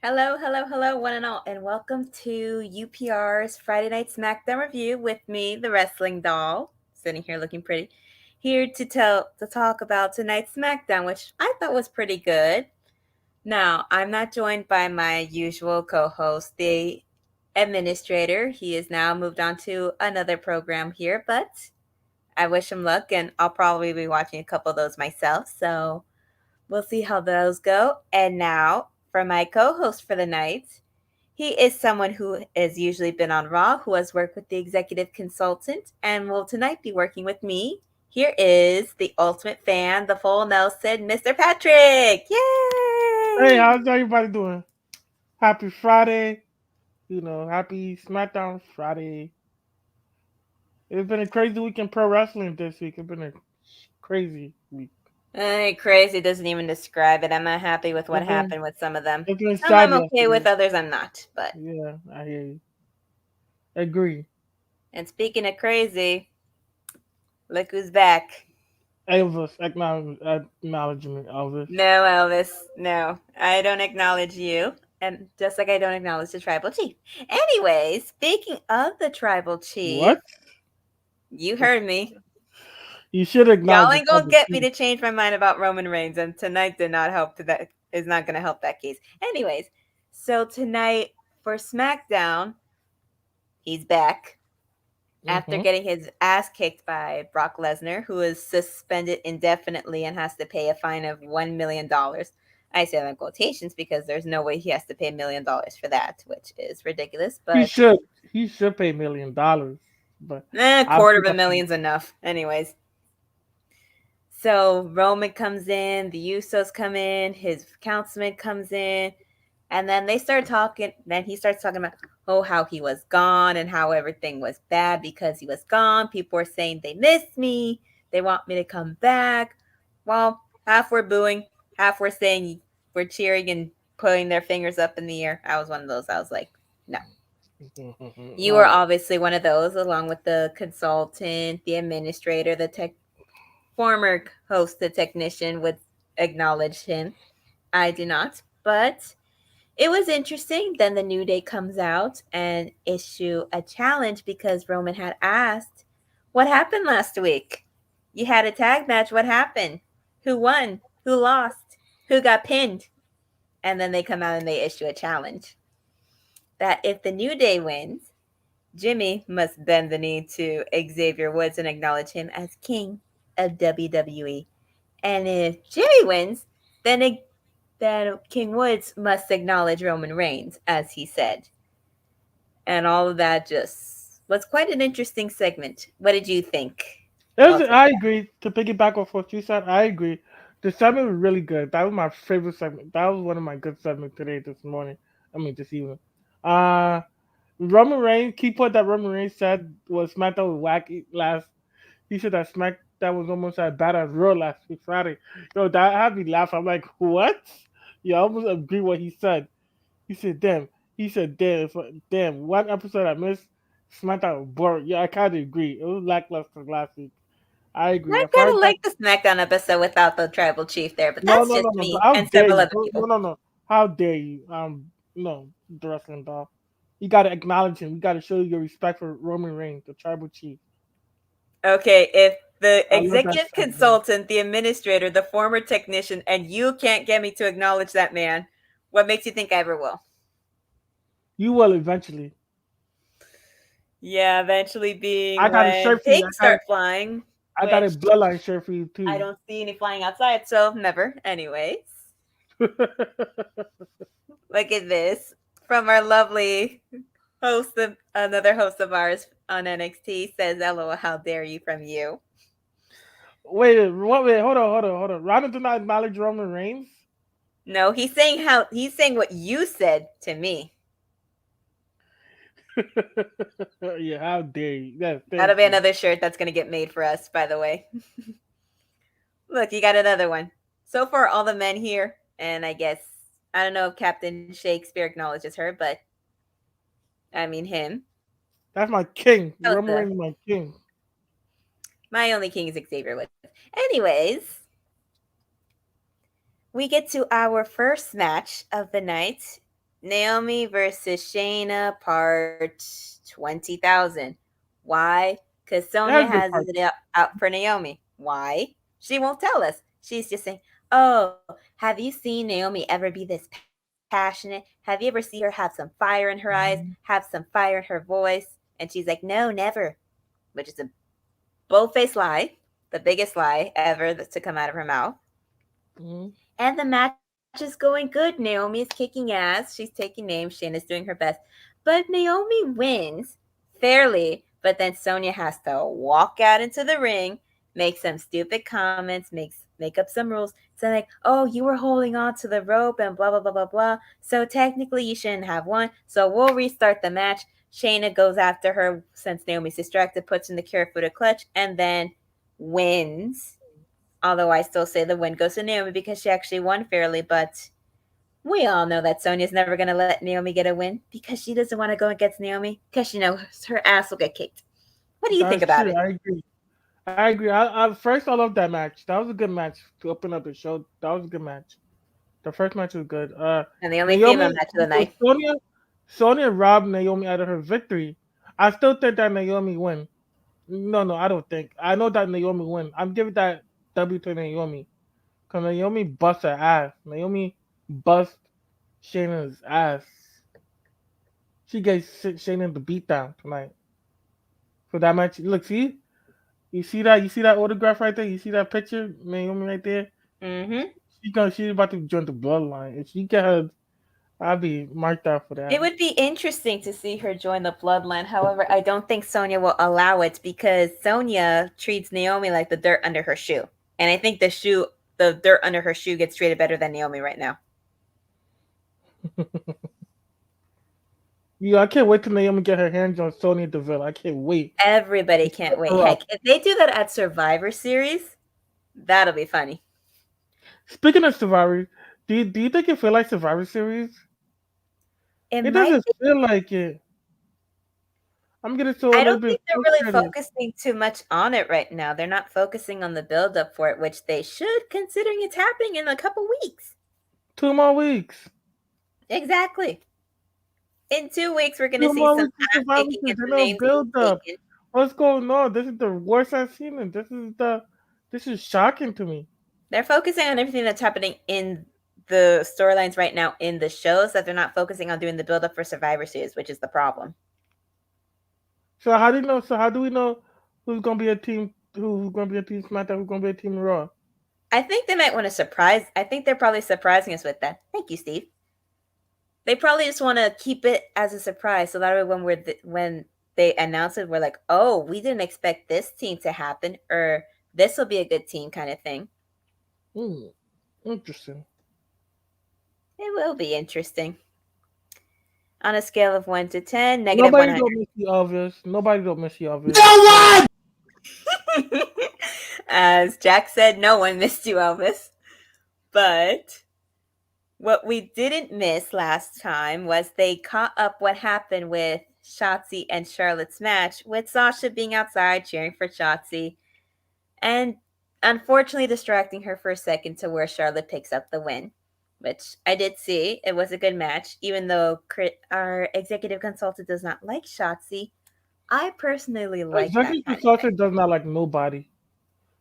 Hello, hello, hello, one and all, and welcome to UPR's Friday Night Smackdown review with me, the wrestling doll, sitting here looking pretty, here to talk about tonight's Smackdown, which I thought was pretty good. Now, I'm not joined by my usual co-host, the administrator. He is now moved on to another program here, but I wish him luck, and I'll probably be watching a couple of those myself. So we'll see how those go. And now, for my co host for the night, he is someone who has usually been on Raw, who has worked with the executive consultant, and will tonight be working with me. Here is the ultimate fan, the full Nelson, Mr. Patrick. Hey, Yay! how's everybody doing? Happy Friday. Happy Smackdown Friday. It's been a crazy week in pro wrestling this week. It's been a crazy week. Crazy doesn't even describe it. I'm not happy with what It's been happened with some of them. it's been Some I'm sad okay with, yesterday. others I'm not. But Yeah, I hear you. Agree. and speaking of crazy, look who's back. Elvis, acknowledgement, Elvis. No, Elvis. No, I don't acknowledge you. And just like I don't acknowledge the tribal chief. Anyway, speaking of the tribal chief, What? you heard me. You should Y'all acknowledge the ain't gonna tribal get me chief. to change my mind about Roman Reigns, and tonight did not help to that is not gonna help that case. Anyways, so tonight for SmackDown, he's back after Mm-hmm. getting his ass kicked by Brock Lesnar, who is suspended indefinitely and has to pay a fine of $1 million. I say that in quotations because there's no way he has to pay $1 million for that, which is ridiculous. He But should. He should pay $1 million. But a I quarter think of a that's million's enough. Anyways, so Roman comes in, the Usos come in, his councilman comes in, and then they start talking. Then he starts talking about, oh, how he was gone and how everything was bad because he was gone. People were saying they miss me. They want me to come back. Well, half were booing, half were saying we're cheering and putting their fingers up in the air. I was one of those. I was like, no. You were no. obviously one of those, along with the consultant, the administrator, the former host, the technician would acknowledge him. I do not, but it was interesting. Then the New Day comes out and issue a challenge because Roman had asked, "What happened last week? You had a tag match. What happened? Who won? Who lost? Who got pinned?" And then they come out and they issue a challenge that if the New Day wins, Jimmy must bend the knee to Xavier Woods and acknowledge him as king of WWE. And if Jimmy wins, then King Woods must acknowledge Roman Reigns, as he said. And all of that just was quite an interesting segment. What did you think? Ultimate. I agree. To piggyback off what you said, I agree. The segment was really good. That was my favorite segment. That was one of my good segments today, this morning. I mean, this evening. Uh, Roman Reigns, key point that Roman Reigns said was SmackDown was wacky last. He said that SmackDown was almost as bad as Raw last week Friday. Yo, that had me laugh. I'm like, what? Yeah, I almost agree what he said. He said, damn. He said, damn. Damn. One episode I missed. SmackDown was boring. Yeah, I kind of agree. It was lackluster last week. I agree. I As far kind as of that, like the SmackDown episode without the tribal chief there, but no, that's no, just no, no. me How and dare several you? other No, people. no, no. How dare you? No, the wrestling doll. You got to acknowledge him. You got to show your respect for Roman Reigns, the tribal chief. Okay, if the I love that executive segment. consultant, the administrator, the former technician, and you can't get me to acknowledge that man, what makes you think I ever will? You will eventually. Yeah, eventually being I got a when shirt for you. pigs start flying, I got a which bloodline shirt for you I too. don't see any flying outside, so never. Anyways, look at this from our lovely host of another host of ours on NXT says, "LOL, how dare you from you?" Wait, what? Wait, hold on. Ronda did not acknowledge Roman Reigns. No, he's saying what you said to me. Yeah, how dare you? Yes, That'll thank be you. another shirt that's gonna get made for us, by the way. Look, you got another one. So far, all the men here, and I guess I don't know if Captain Shakespeare acknowledges her, but I mean him. That's my king. That was Roman Reigns is my king. my only king is Xavier Woods. Anyways, we get to our first match of the night. Naomi versus Shayna, part 20,000. Why? Because It Sonya has has good parts. it out for Naomi. Why? She won't tell us. She's just saying, "Oh, have you seen Naomi ever be this passionate? Have you ever see her have some fire in her eyes, have some fire in her voice?" And she's like, "No, never," which is a bold-faced lie, the biggest lie ever to come out of her mouth. Mhm. And the match is going good. Naomi is kicking ass. She's taking names. Shayna's doing her best. But Naomi wins fairly. But then Sonya has to walk out into the ring, make some stupid comments, make up some rules. So like, oh, you were holding on to the rope and blah blah blah blah blah. So technically you shouldn't have won. So we'll restart the match. Shayna goes after her since Naomi's distracted, puts in the cure for the clutch, and then wins. Although I still say the win goes to Naomi because she actually won fairly, but we all know that Sonya's never going to let Naomi get a win because she doesn't want to go against Naomi because she knows her ass will get kicked. What do you think That's about true. it? I agree. I agree. First, I love that match. That was a good match to open up the show. That was a good match. The first match was good. And the only female Naomi, match of the night. Sonya robbed Naomi out of her victory. I still think that Naomi win. No, no, I don't think. I know that Naomi win. I'm giving that W to Naomi. Cause Naomi bust her ass. Naomi bust Shayna's ass. She gave Shayna the beatdown tonight for that match. Look, see, you see that? You see that autograph right there? You see that picture, Naomi right there? Mm-hmm. She's about to join the bloodline. If she get her, I'll be marked out for It that. would be interesting to see her join the bloodline. However, I don't think Sonya will allow it because Sonya treats Naomi like the dirt under her shoe. And I think the dirt under her shoe gets treated better than Naomi right now. Yeah, I can't wait till Naomi get her hands on Sonya Deville. I can't wait Everybody to can't step wait. her Heck, up. if they do that at Survivor Series, that'll be funny. Speaking of Survivor, do you think it feel like Survivor Series? It It might doesn't feel like it. I'm getting so a I little don't bit think they're really frustrated. focusing too much on it right now. They're not focusing on the build up for it, which they should, considering it's happening in a couple weeks. 2 more weeks. Exactly. In 2 weeks, we're going to Two see more some weeks of ass Survivor kicking Series. and There's some no names being build up. taken. What's going on? This is the worst I've seen it. This is shocking to me. They're focusing on everything that's happening in the storylines right now in the shows that they're not focusing on doing the build up for Survivor Series, which is the problem. So how do you know? So how do we know who's gonna be a team? Who's gonna be a team SmackDown? Who's gonna be a team Raw? I think they might want to surprise. I think they're probably surprising us with that. Thank you, Steve. They probably just want to keep it as a surprise, so that way when they announce it, we're like, oh, we didn't expect this team to happen, or this will be a good team, kind of thing. Hmm, interesting. It will be interesting. On a scale of 1 to 10, negative Nobody 100. don't miss the obvious. Nobody don't miss the obvious. No one! As Jack said, no one missed you, Elvis. But what we didn't miss last time was they caught up what happened with Shotzi and Charlotte's match, with Sasha being outside cheering for Shotzi and unfortunately distracting her for a second to where Charlotte picks up the win, which I did see. It was a good match, even though our executive consultant does not like Shotzi. I personally like that Executive kind of thing. consultant does not like nobody.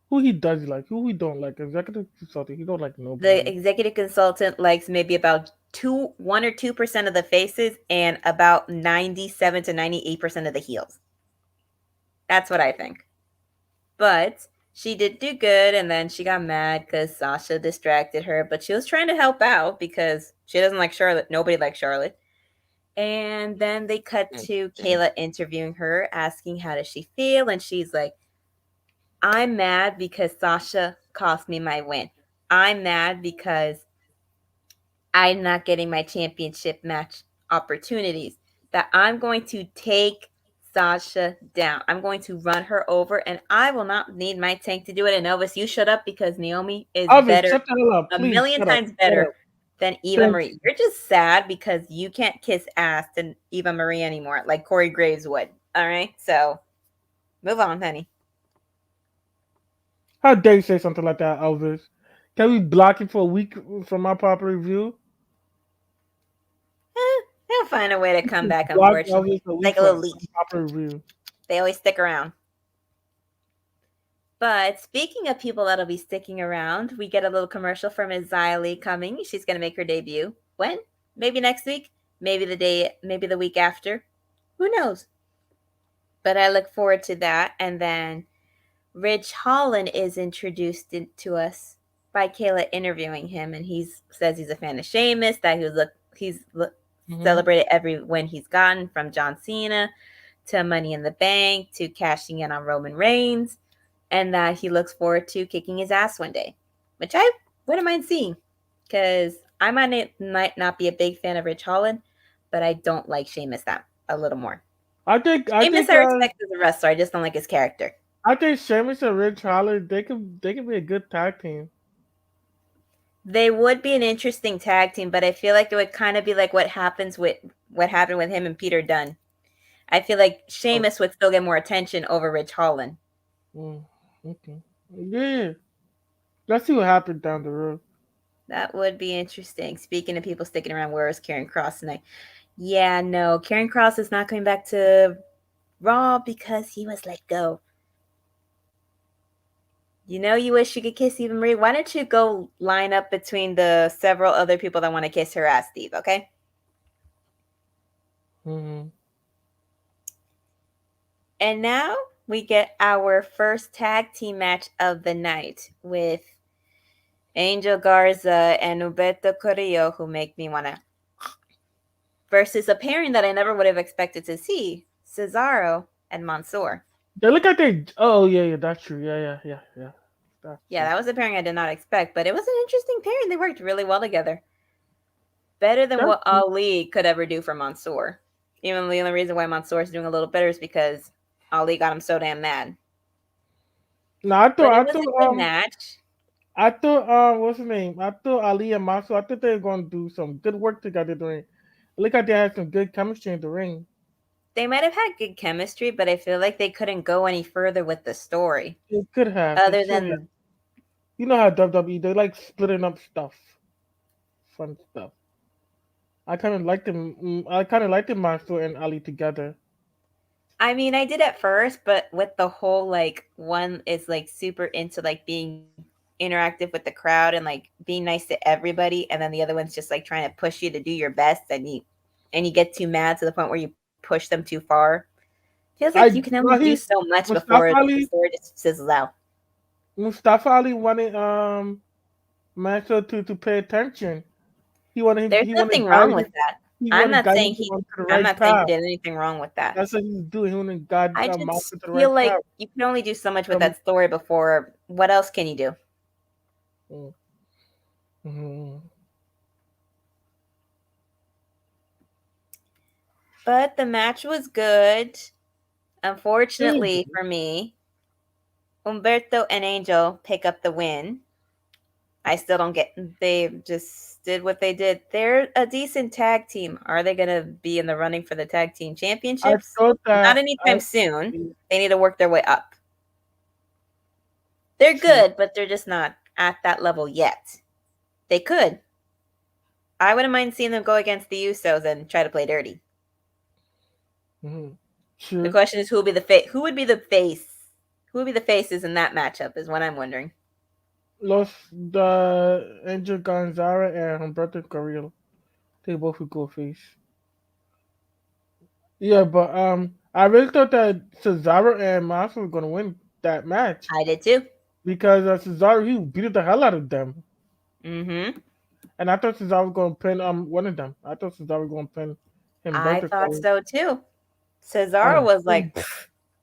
Who he does like? Who he don't like? Executive consultant, he don't like The nobody. executive consultant likes maybe about 1 or 2% of the faces and about 97 to 98% of the heels. That's what I think. But she did do good, and then she got mad because Sasha distracted her. But she was trying to help out because she doesn't like Charlotte. Nobody likes Charlotte. And then they cut to Kayla interviewing her, asking how does she feel, and she's like, "I'm mad because Sasha cost me my win. I'm mad because I'm not getting my championship match opportunities. That I'm going to take Sasha down. I'm going to run her over, and I will not need my tank to do it." And Elvis, you shut up because Naomi is Alvin, better, shut the hell up, a please. million Shut up. times Shut better up. than Eva Thank Marie. you. You're just sad because you can't kiss ass than Eva Marie anymore, like Corey Graves would. All right, so move on, honey. How dare you say something like that, Elvis? Can we block him for a week from my proper review? find a way to come back, Block unfortunately. Elvis at Like least a for little an leech. improper review. They always stick around. But speaking of people that'll be sticking around, we get a little commercial from Ms. Xylee coming. She's going to make her debut. When? Maybe next week? Maybe the week after? Who knows? But I look forward to that. And then Ridge Holland is introduced to us by Kayla interviewing him, and he says he's a fan of Sheamus, that Mm-hmm. celebrated every win he's gotten from John Cena to Money in the Bank to cashing in on Roman Reigns, and that he looks forward to kicking his ass one day, which I wouldn't mind seeing, because I might not be a big fan of Ridge Holland, but I don't like Sheamus that a little more. I think I Sheamus think I uh respect as a wrestler, I just don't like his character. I think Sheamus and Rich Holland they could be a good tag team. They would be an interesting tag team, but I feel like it would kind of be like what happened with him and Peter Dunne. I feel like Oh, Sheamus would still get more attention over Rich Holland. mm, okay. Yeah. Let's see what happens down the road. That would be interesting. Speaking of people sticking around, where is Karen Cross tonight? Yeah, no, Karen Cross is not coming back to Raw because he was let go. You know, you wish you could kiss Eva Marie. Why don't you go line up between the several other people that want to kiss her ass, Steve? Okay. Mm-hmm. And now we get our first tag team match of the night with Angel Garza and Humberto Carrillo, who make me want to, versus a pairing that I never would have expected to see, Cesaro and Mansoor. They look like they. Oh yeah, that's true. Yeah. That's Yeah, true. that was a pairing I did not expect, but it was an interesting pairing. They worked really well together. Better than That's what true. Ali could ever do for Mansoor. Even the only reason why Mansoor is doing a little better is because Ali got him so damn mad. No, But it was a good match. I thought what's his name? I thought Ali and Masu. I thought they were gonna do some good work together during. Look like they had some good chemistry in the ring. They might have had good chemistry, but I feel like they couldn't go any further with the story. They could have. They Other should have. than You know how WWE they like splitting up stuff, fun stuff. I kind of like them. I kind of like the Masu and Ali together. I mean, I did at first, but with the whole like one is like super into like being interactive with the crowd and like being nice to everybody, and then the other one's just like trying to push you to do your best, and you get too mad to the point where you push them too far. Feels like you I can only well, do he so much before Mustafa the Ali story just fizzles out. Mustafa Ali wanted Masu to pay attention. There's He wanted nothing wrong guide with that. he I'm wanted not guide saying him onto the I'm right not saying he path. did anything wrong with that. That's what he was doing. He wanted guide I Masu just to the right feel like path. you can only do so much with Um, that story before. What else can you do? mm-hmm. But the match was good. Unfortunately for me, Umberto and Angel pick up the win. I still don't get. They just did what they did. They're a decent tag team. Are they going to be in the running for the tag team I championships? thought Not that anytime soon. They need to work their way up. They're true. good, but they're just not at that level yet. They could. I wouldn't mind seeing them go against the Usos and try to play dirty. Mm-hmm. The True. question is who would be the face? Who would be the face? Who would be the faces in that matchup? Is what I'm wondering. Los the Angel Gonzara and Humberto Carrillo. They both would go face. Yeah, but I really thought that Cesaro and Masu were gonna win that match I did too. because Cesaro he beat the hell out of them, Mm-hmm. and I thought Cesaro was gonna pin one of them. I thought Cesaro was gonna pin I Humberto thought Carrillo. so too. I Cesaro know. was like,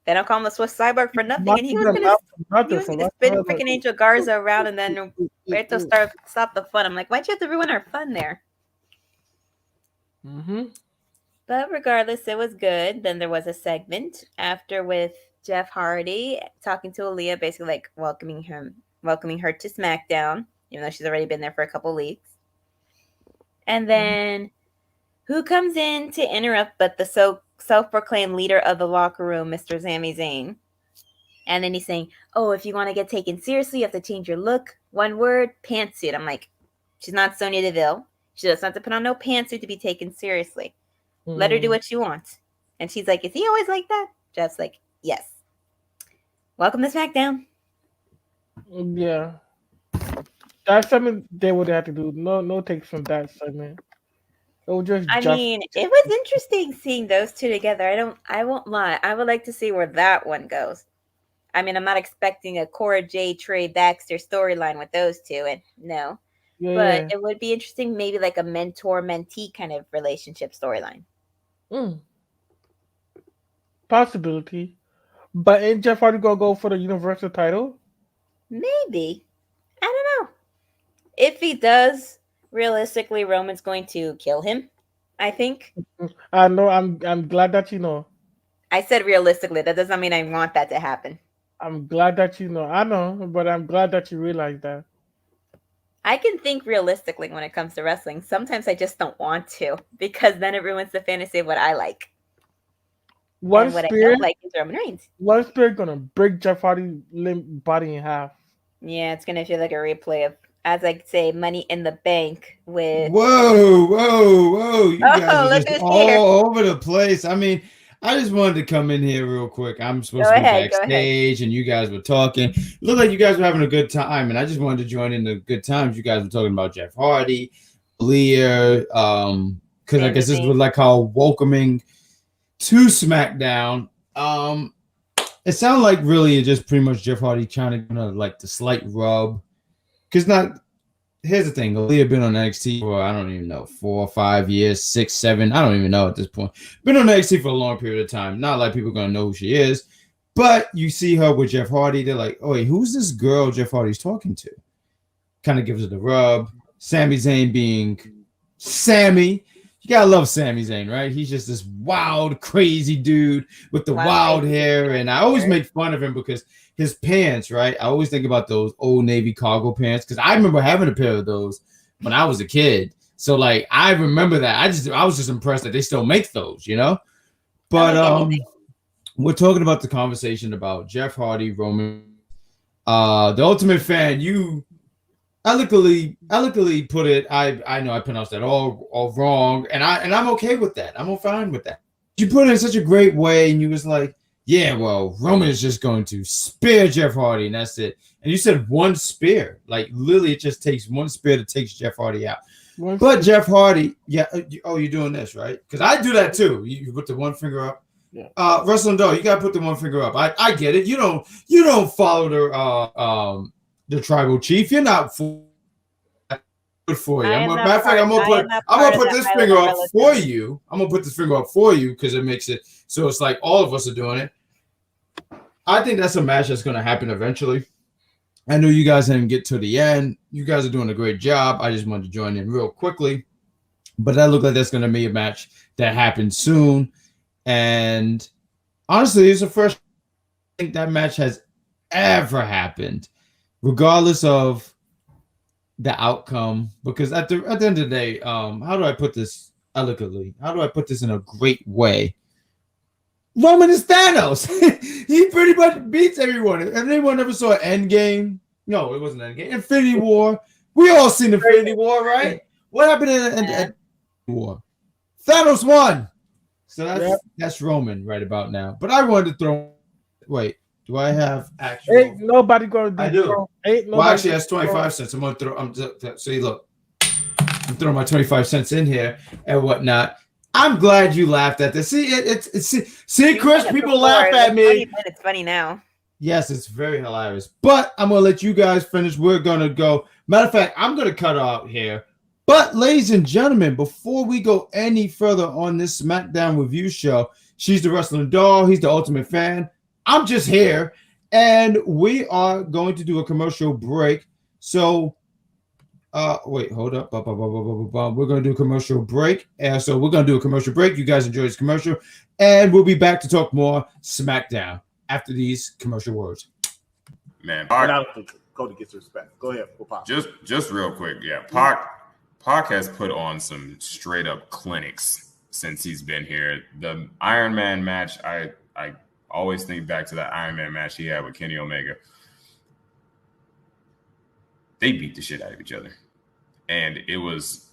they don't call him the Swiss Cyborg for nothing, and Masu them out for he nothing was for gonna like, spin freaking Angel Garza around, and then Roberto stop the fun. I'm like, why'd you have to ruin our fun there? mm-hmm. But regardless, it was good. Then there was a segment after with Jeff Hardy talking to Aaliyah, basically like welcoming her to SmackDown, even though she's already been there for a couple weeks. And then who comes in to interrupt but the self-proclaimed leader of the locker room, Mr. Sami Zayn? And then he's saying, "Oh, if you want to get taken seriously, you have to change your look. One word, pantsuit." I'm like, she's not Sonya Deville. She doesn't have to put on no pantsuit to be taken seriously. Let her do Mm, what she wants. And she's like, is he always like that? Jeff's like, yes. Welcome to SmackDown. yeah, that segment they would have to do. No takes from that segment. It was just I Jeff. mean, it was interesting seeing those two together. I won't lie. I would like to see where that one goes. I mean, I'm not expecting a Cora J. Trey Baxter storyline with those two, and no. Yeah, But yeah. it would be interesting, maybe like a mentor mentee kind of relationship storyline. Mm, possibility. But ain't Jeff Hardy gonna go for the Universal title? Maybe. I don't know. If he does, realistically, Roman's going to kill him. I think. I know. I'm glad that you know. I said realistically. That doesn't mean I want that to happen. I'm glad that you know. I know, but I'm glad that you realize that. I can think realistically when it comes to wrestling. Sometimes I just don't want to because then it ruins the fantasy of what I like. One And what I spear, don't like is Roman Reigns. one spear gonna break Jeff Hardy's body in half. Yeah, it's gonna feel like a replay of, as I say, Money in the Bank with. Whoa, whoa, whoa. You guys Oh, are look just who's here! all over the place. I mean, I just wanted to come in here real quick. I'm supposed Go to be ahead, go ahead. backstage and you guys were talking. It looked like you guys were having a good time, and I just wanted to join in the good times. You guys were talking about Jeff Hardy, Leah, because I Sami guess this Zayn. was like how welcoming to SmackDown. It sounded like really just pretty much Jeff Hardy trying to like the slight rub. Because not here's the thing, Aaliyah been on NXT for I don't even know 4 or 5 years, 6, 7. I don't even know at this point. Been on NXT for a long period of time. Not like people are gonna know who she is, but you see her with Jeff Hardy. They're like, oh wait, who's this girl Jeff Hardy's talking to? Kind of gives it the rub. Sami Zayn being Sammy. You gotta love Sami Zayn, right? He's just this wild, crazy dude with the wild hair, and I always make fun of him because his pants, right? I always think about those old Navy cargo pants because I remember having a pair of those when I was a kid. So like I remember that. I was just impressed that they still make those, you know. But we're talking about the conversation about Jeff Hardy, Roman, the Ultimate Fan. You eloquently put it. I know I pronounced that all wrong, and I'm okay with that. I'm fine with that. You put it in such a great way, and you was like, yeah, well, Roman is just going to spear Jeff Hardy, and that's it. And you said one spear, like literally, it just takes one spear that takes Jeff Hardy out. But Jeff Hardy, yeah. Oh, you're doing this, right? Because I do that too. You put the one finger up. Yeah. Wrestling Doll, you gotta put the one finger up. I get it. You don't follow the tribal chief. You're not good for you. Matter of fact, I'm gonna put this finger up for you. I'm gonna put this finger up for you because it makes it so it's like all of us are doing it. I think that's a match that's gonna happen eventually. I know you guys didn't get to the end. You guys are doing a great job. I just wanted to join in real quickly. But that looked like that's gonna be a match that happens soon. And honestly, it's the first I think that match has ever happened, regardless of the outcome. Because at the end of the day, how do I put this elegantly? How do I put this in a great way? Roman is Thanos. He pretty much beats everyone. If anyone ever saw Endgame, no, it wasn't Endgame. Infinity War. We all seen Infinity War, right? What happened in Infinity War? Thanos won. So that's Roman right about now. But I wanted to throw. Wait, do I have actual? Ain't nobody gonna do. I do. Ain't well, actually, that's 25 cents. I'm gonna throw. See, look, I'm throwing my 25 cents in here and whatnot. I'm glad you laughed at this. See, Chris, people laugh at me. It's funny now. Yes, it's very hilarious. But I'm gonna let you guys finish. We're gonna go. Matter of fact, I'm gonna cut out here. But, ladies and gentlemen, before we go any further on this SmackDown review show, she's the Wrestling Doll. He's the Ultimate Fan. I'm just here, and we are going to do a commercial break. So, wait, hold up. We're going to do a commercial break. So we're going to do a commercial break. You guys enjoy this commercial, and we'll be back to talk more SmackDown after these commercial words. Man, Cody gets respect. Go ahead, Pop. Just real quick, yeah. Pac has put on some straight up clinics since he's been here. The Iron Man match, I always think back to that Iron Man match he had with Kenny Omega. They beat the shit out of each other. And it was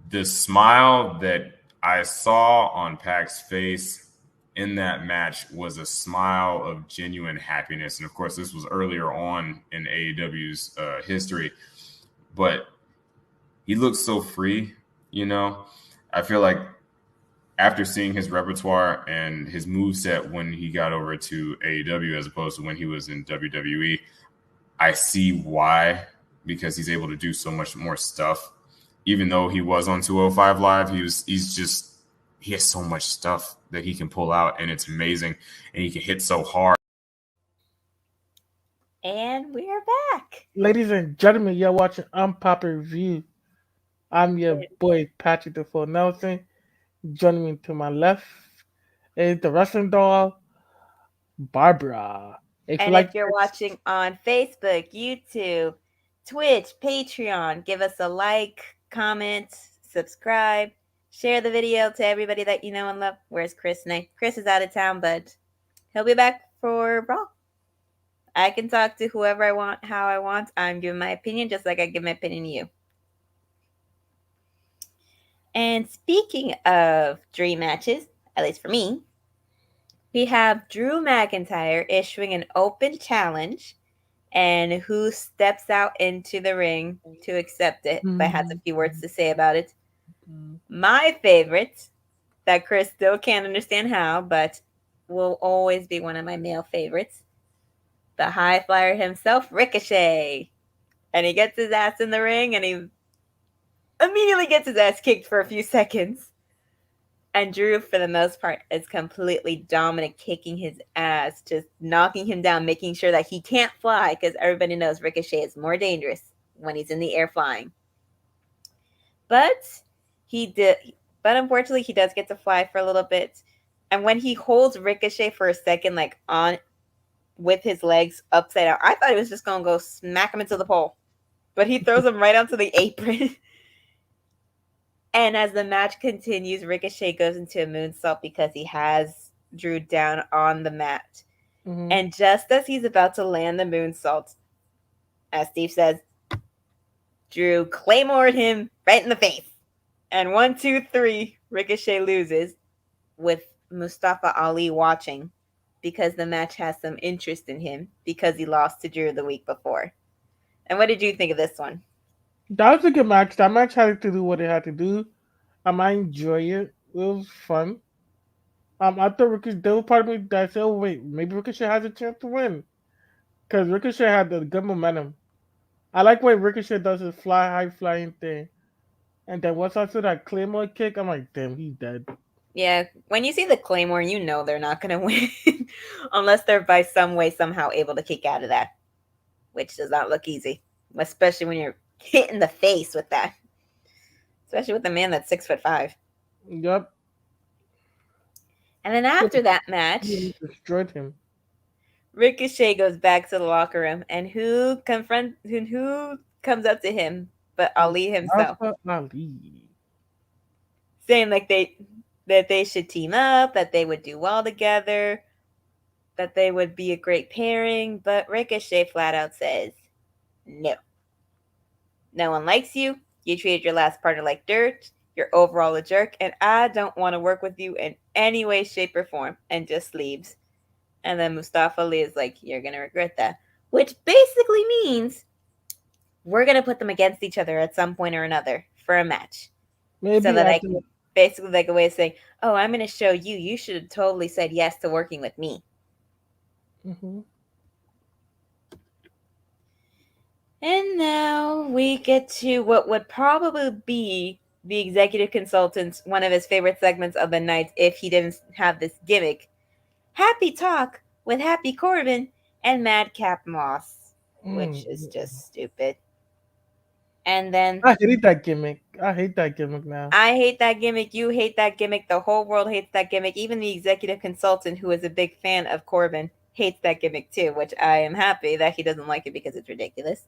the smile that I saw on Pac's face in that match was a smile of genuine happiness. And of course, this was earlier on in AEW's history, but he looks so free, you know? I feel like after seeing his repertoire and his moveset when he got over to AEW as opposed to when he was in WWE, I see why, because he's able to do so much more stuff. Even though he was on 205 Live, he has so much stuff that he can pull out, and it's amazing, and he can hit so hard. And we're back. Ladies and gentlemen, you're watching Unpopular Review. I'm your boy Patrick the Full Nelson. Joining me to my left is the wrestling doll, Barbara. And if you're watching on Facebook, YouTube, Twitch, Patreon, give us a like, comment, subscribe, share the video to everybody that you know and love. Where's Chris now? Chris is out of town, but he'll be back for Raw. I can talk to whoever I want, how I want. I'm giving my opinion just like I give my opinion to you. And speaking of dream matches, at least for me, we have Drew McIntyre issuing an open challenge, and who steps out into the ring to accept it, but has a few words to say about it. My favorite, that Chris still can't understand how, but will always be one of my male favorites, the high flyer himself, Ricochet. And he gets his ass in the ring, and he immediately gets his ass kicked for a few seconds. And Drew, for the most part, is completely dominant, kicking his ass, just knocking him down, making sure that he can't fly, because everybody knows Ricochet is more dangerous when he's in the air flying. But unfortunately, he does get to fly for a little bit. And when he holds Ricochet for a second, like on with his legs upside down, I thought he was just going to go smack him into the pole. But he throws him right onto the apron. And as the match continues, Ricochet goes into a moonsault because he has Drew down on the mat. Mm-hmm. And just as he's about to land the moonsault, as Steve says, Drew claymored him right in the face. And 1, 2, 3, Ricochet loses, with Mustafa Ali watching because the match has some interest in him because he lost to Drew the week before. And what did you think of this one? That was a good match. That match had to do what it had to do. I enjoy it. It was fun. I thought Ricochet, there was part of me that said, oh, wait, maybe Ricochet has a chance to win. Because Ricochet had the good momentum. I like when Ricochet does his high flying thing. And then once I saw that Claymore kick, I'm like, damn, he's dead. Yeah, when you see the Claymore, you know they're not going to win. Unless they're by some way, somehow able to kick out of that. Which does not look easy. Especially when you're hit in the face with that. Especially with a man that's 6'5". Yep. And then after that match, he destroyed him. Ricochet goes back to the locker room, and who comes up to him but Ali himself? Ali. Saying like that they should team up, that they would do well together, that they would be a great pairing, but Ricochet flat out says, no. No one likes you. You treated your last partner like dirt. You're overall a jerk, and I don't want to work with you in any way, shape, or form, and just leaves. And then Mustafa Ali is like, you're going to regret that. Which basically means we're going to put them against each other at some point or another for a match. Maybe so that I can basically like a way of saying, oh, I'm going to show you. You should have totally said yes to working with me. Mm-hmm. And now we get to what would probably be the executive consultant's one of his favorite segments of the night if he didn't have this gimmick. Happy Talk with Happy Corbin and Madcap Moss, which is just stupid. And then I hate that gimmick. I hate that gimmick now. I hate that gimmick. You hate that gimmick. The whole world hates that gimmick. Even the executive consultant, who is a big fan of Corbin, hates that gimmick too, which I am happy that he doesn't like it because it's ridiculous.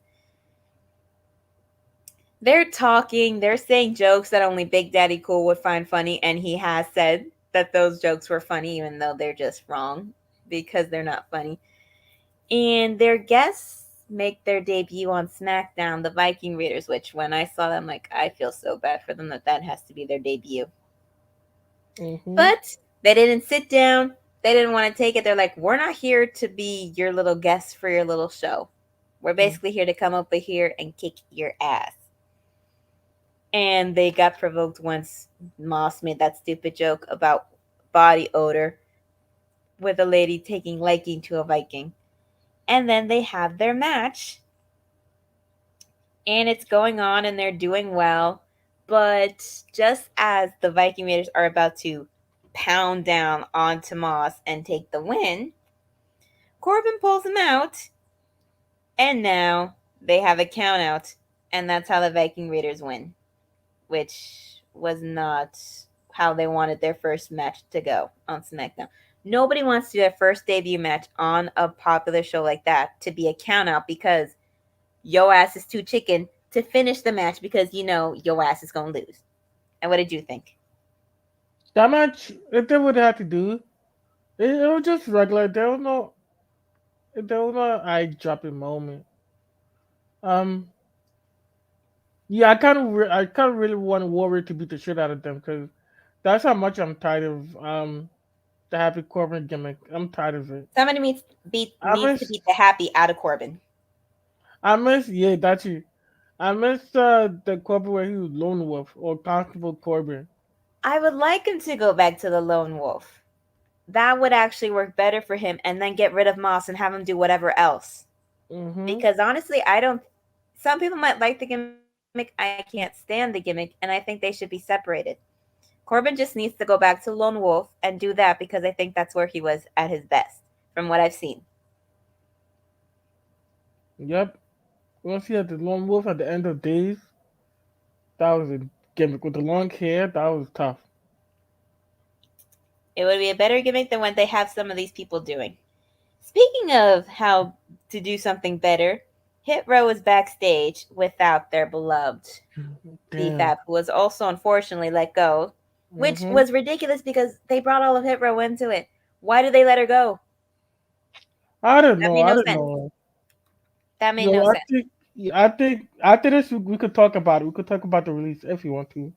They're talking. They're saying jokes that only Big Daddy Cool would find funny, and he has said that those jokes were funny, even though they're just wrong because they're not funny. And their guests make their debut on Smackdown, the Viking Raiders, which when I saw them, like, I feel so bad for them that has to be their debut. Mm-hmm. But they didn't sit down. They didn't want to take it. They're like, we're not here to be your little guests for your little show. We're basically here to come over here and kick your ass. And they got provoked once Moss made that stupid joke about body odor with a lady taking liking to a Viking. And then they have their match, and it's going on, and they're doing well. But just as the Viking Raiders are about to pound down onto Moss and take the win, Corbin pulls him out, and now they have a count out, and that's how the Viking Raiders win, which was not how they wanted their first match to go on SmackDown. Nobody wants to do their first debut match on a popular show like that to be a count out because yo ass is too chicken to finish the match because you know yo ass is gonna lose. And what did you think? That match, if they would have to do, it was just regular. There was no eye dropping moment. Um, yeah, I kind of really want Warrior to beat the shit out of them because that's how much I'm tired of the Happy Corbin gimmick. I'm tired of it. Somebody I needs to miss, beat the happy out of Corbin. yeah, that's it. I miss the Corbin where he was Lone Wolf or Constable Corbin. I would like him to go back to the lone wolf. That would actually work better for him, and then get rid of Moss and have him do whatever else. Mm-hmm. Because honestly, I don't. Some people might like the gimmick. I can't stand the gimmick, and I think they should be separated. Corbin just needs to go back to Lone Wolf and do that because I think that's where he was at his best, from what I've seen. Yep. Once he had the Lone Wolf at the end of days, that was a gimmick with the long hair. That was tough. It would be a better gimmick than what they have some of these people doing. Speaking of how to do something better, Hit Row is backstage without their beloved Damn. DFAP, who was also unfortunately let go, which Mm-hmm. was ridiculous because they brought all of Hit Row into it. Why did they let her go? I don't That know. made I no don't sense. know. That made no Yo, I sense. think, yeah, I think after this we could talk about it. We could talk about the release if you want to.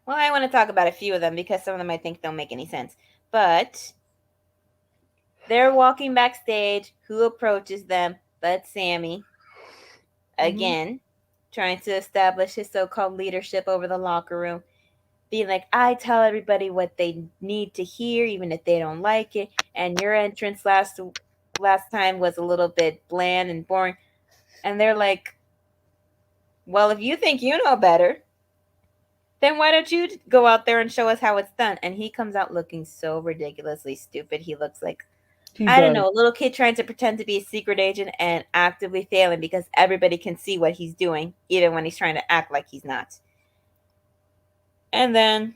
Well, I want to talk about a few of them because some of them I think don't make any sense. But they're walking backstage. Who approaches them but Sammy? Mm-hmm. Again, trying to establish his so called leadership over the locker room. Being like, I tell everybody what they need to hear, even if they don't like it. And your entrance last time was a little bit bland and boring. And they're like, well, if you think you know better, then why don't you go out there and show us how it's done? And he comes out looking so ridiculously stupid. He looks like, He I don't does. know, a little kid trying to pretend to be a secret agent and actively failing because everybody can see what he's doing, even when he's trying to act like he's not. And then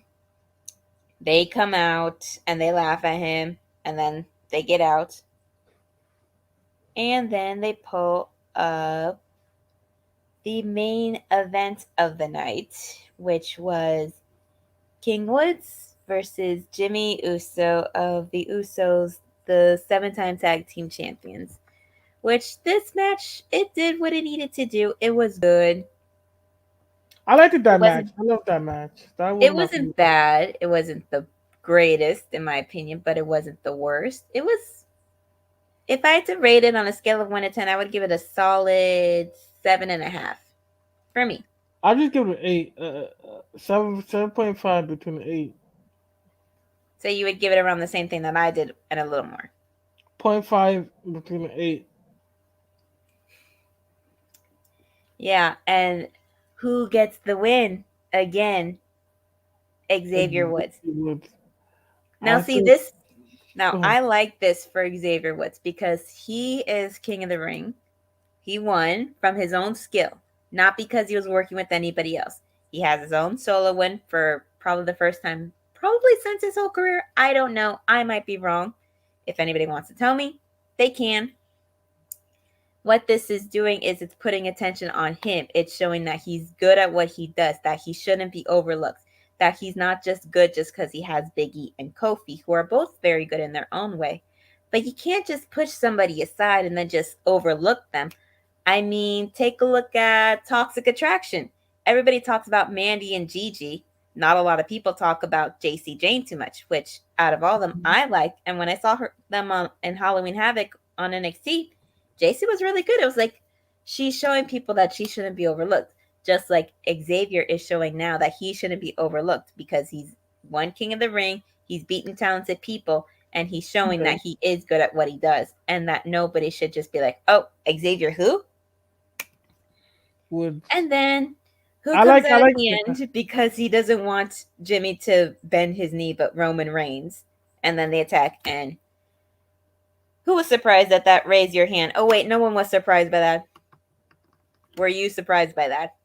they come out and they laugh at him, and then they get out, and then they pull up the main event of the night, which was King Woods versus Jimmy Uso of the Usos, the 7-time tag team champions. Which this match, it did what it needed to do. It was good. I liked It that match. wasn't I love that match. That was it my wasn't favorite. bad. It wasn't the greatest in my opinion, but it wasn't the worst. It was, if I had to rate it on a scale of 1 to 10, I would give it a solid 7.5 for me. I just give it an 8. 7.5 between the 8. So you would give it around the same thing that I did and a little more. 0.5 between the 8. Yeah, and who gets the win again? Xavier Woods. Now I see think. this. Now I like this for Xavier Woods because he is king of the ring. He won from his own skill, not because he was working with anybody else. He has his own solo win for probably the first time, probably since his whole career. I don't know. I might be wrong. If anybody wants to tell me, they can. What this is doing is it's putting attention on him. It's showing that he's good at what he does, that he shouldn't be overlooked, that he's not just good just because he has Big E and Kofi, who are both very good in their own way. But you can't just push somebody aside and then just overlook them. I mean, take a look at Toxic Attraction. Everybody talks about Mandy and Gigi, not a lot of people talk about JC Jane too much, which out of all of them I liked. And when I saw them in Halloween Havoc on NXT, JC was really good. It was like she's showing people that she shouldn't be overlooked, just like Xavier is showing now that he shouldn't be overlooked because he's one king of the ring. He's beaten talented people, and he's showing that he is good at what he does, and that nobody should just be like, "Oh, Xavier who?" Would And then who I comes like? out I at like the that. end because he doesn't want Jimmy to bend his knee, but Roman Reigns. And then they attack. And who was surprised at that? Raise your hand. Oh, wait, no one was surprised by that. Were you surprised by that?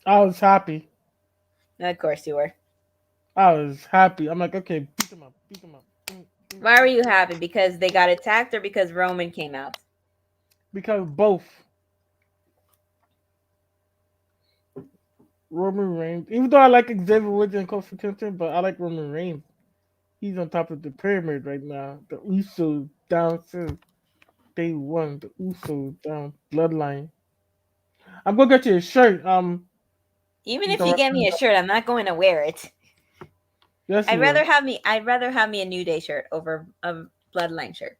I was happy. Of course you were. I was happy. I'm like, okay, beat them up, beat them up. Why were you happy? Because they got attacked or because Roman came out? Because both Roman Reigns, even though I like Xavier Woods and Kofi Kingston, but I like Roman Reigns. He's on top of the pyramid right now. The Usos down since day one. The Usos down bloodline. I'm gonna get you a shirt. Even if you The, get me a shirt, I'm not going to wear it. yes, I'd you rather will. have me. I'd rather have me a New Day shirt over a Bloodline shirt.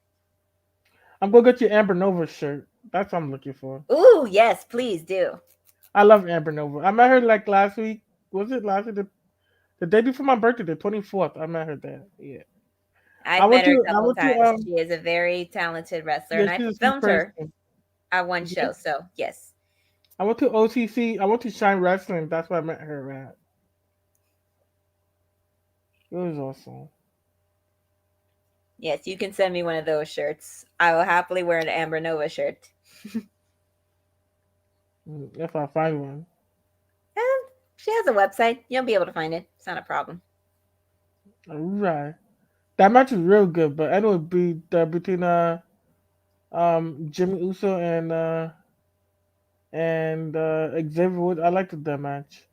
I'm gonna get you Amber Nova shirt. That's what I'm looking for. Ooh, yes, please do. I love Amber Nova. I met her like last week. Was it last week? The day before my birthday, the 24th. I met her there. Yeah. I I've went met her to. a I couple went to. times. She is a very talented wrestler, Yeah, and I she's a sweet filmed her person. at one Yeah. show. So yes, I went to OCC. I went to Shine Wrestling. That's where I met her at. It was awesome. yes, you can send me one of those shirts. I will happily wear an Amber Nova shirt. If I find one. And she has a website. You'll be able to find it. It's not a problem. Alright. That match was real good, but anyway, between Jimmy Uso and Xavier Woods, I liked that match.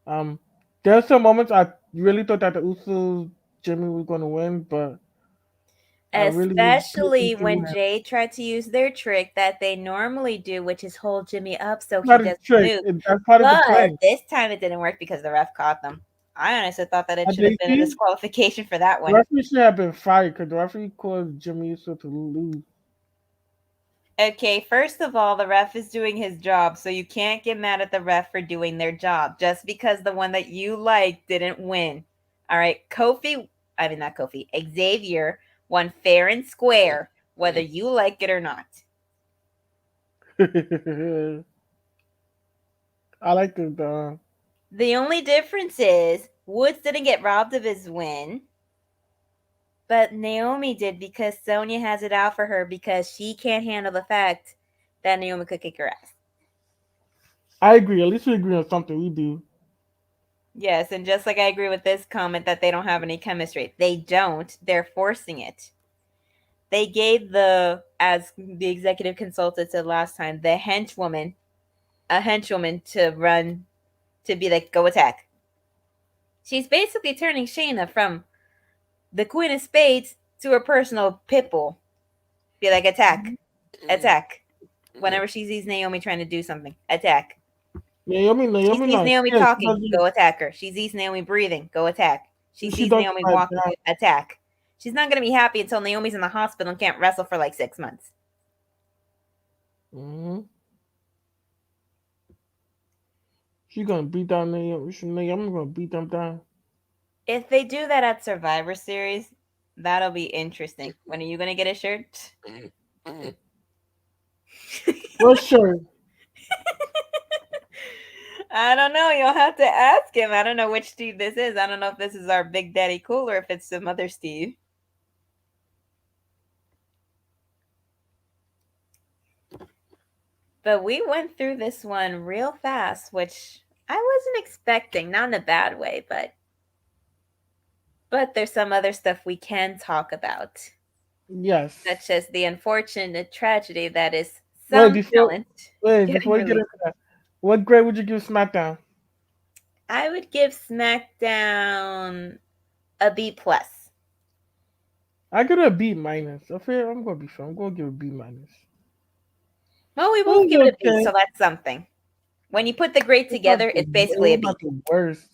Um, there were some moments I really thought that the Usos Jimmy was going to win, but I really was Especially picking to when win. Jay tried to use their trick that they normally do, which is hold Jimmy up so he Not a doesn't trick. move. That's part of the But plan. this time it didn't work because the ref caught them. I honestly thought that it At should have been a JT, disqualification for that the one. referee should have been fired because the referee caused Jimmy Uso to lose. Okay, first of all, the ref is doing his job, so you can't get mad at the ref for doing their job just because the one that you like didn't win. All right, not Kofi, Xavier won fair and square, whether you like it or not. I like the. The only difference is Woods didn't get robbed of his win, but Naomi did because Sonya has it out for her because she can't handle the fact that Naomi could kick her ass. I agree. At least we agree on something. We do. Yes, and just like I agree with this comment that they don't have any chemistry. They don't. They're forcing it. They gave as the executive consultant said last time, a henchwoman to be like, go attack. She's basically turning Shayna from the Queen of Spades to her personal pit bull. Be like, attack. Attack. Whenever she sees Naomi trying to do something, attack. Naomi She sees not Naomi scared. talking, go attack her. She sees Naomi breathing, go attack. She She sees doesn't Naomi back walking, down. attack. She's not going to be happy until Naomi's in the hospital and can't wrestle for like 6 months. Mm-hmm. She's gonna beat down Naomi. Naomi gonna beat them down. If they do that at Survivor Series, that'll be interesting. When are you going to get a shirt? What shirt? I don't know. You'll have to ask him. I don't know which Steve this is. I don't know if this is our Big Daddy Cool or if it's some other Steve. But we went through this one real fast, which I wasn't expecting. Not in a bad way, but there's some other stuff we can talk about, Yes. such as the unfortunate tragedy that is Wait some before. talent Wait getting before you get released. into that. What grade would you give SmackDown? I would give SmackDown a B plus. I give it a B minus. Okay, I'm gonna be fair. I'm gonna give it a B minus. Well, we It both was give it a B, okay. so that's something. When you put the grade It's not together, the, it's it basically a was B. not the worst.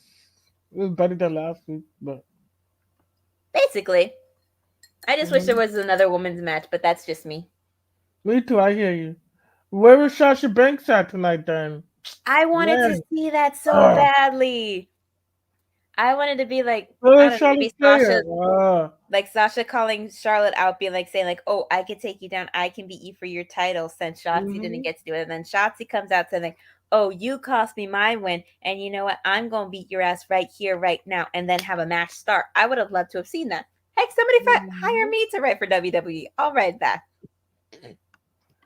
It was better than last week, but Basically, I just wish there was another women's match, but that's just me. me too. I hear you. Where was Sasha Banks at tonight then? I wanted Yeah. to see that so badly. I wanted to be like, Where I was don't know, maybe Charlotte Sasha, like Sasha calling Charlotte out, being like saying like, "Oh, I could take you down. I can beat you for your title." Since Shotzi didn't get to do it, and then Shotzi comes out saying like, "Oh, you cost me my win, and you know what? I'm gonna beat your ass right here, right now, and then have a match start." I would have loved to have seen that. Heck, somebody hire me to write for WWE. I'll write that.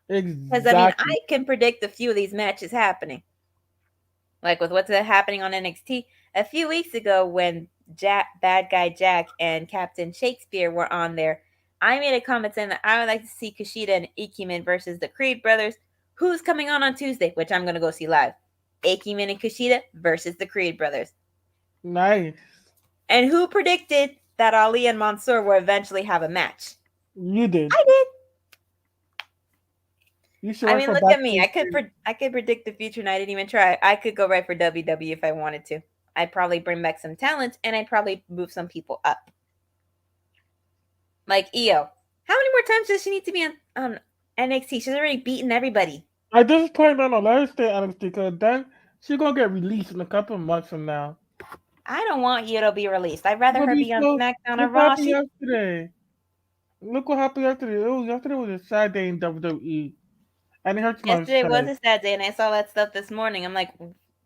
Because I mean, I can predict a few of these matches happening. Like with what's happening on NXT a few weeks ago when Bad Guy Jack and Captain Shakespeare were on there. I made a comment saying that I would like to see Kushida and Ikemen versus the Creed brothers. Who's coming on Tuesday, which I'm going to go see live? Ikemen and Kushida versus the Creed brothers. Nice. And who predicted that Ali and Mansoor will eventually have a match? You did. I did. You should. I mean, look at me. I could predict the future, and I didn't even try. I could go right for WWE if I wanted to. I'd probably bring back some talent, and I'd probably move some people up. Like Io. How many more times does she need to be on NXT? She's already beaten everybody. At this point, I don't know. Let her stay NXT because then she's gonna get released in a couple of months from now. I don't want Io to be released. I'd rather her be on Smackdown or Look what Raw. happened yesterday. Look what happened yesterday. Yesterday was a sad day in WWE. And it hurts my Yesterday was a sad day, and I saw that stuff this morning. I'm like,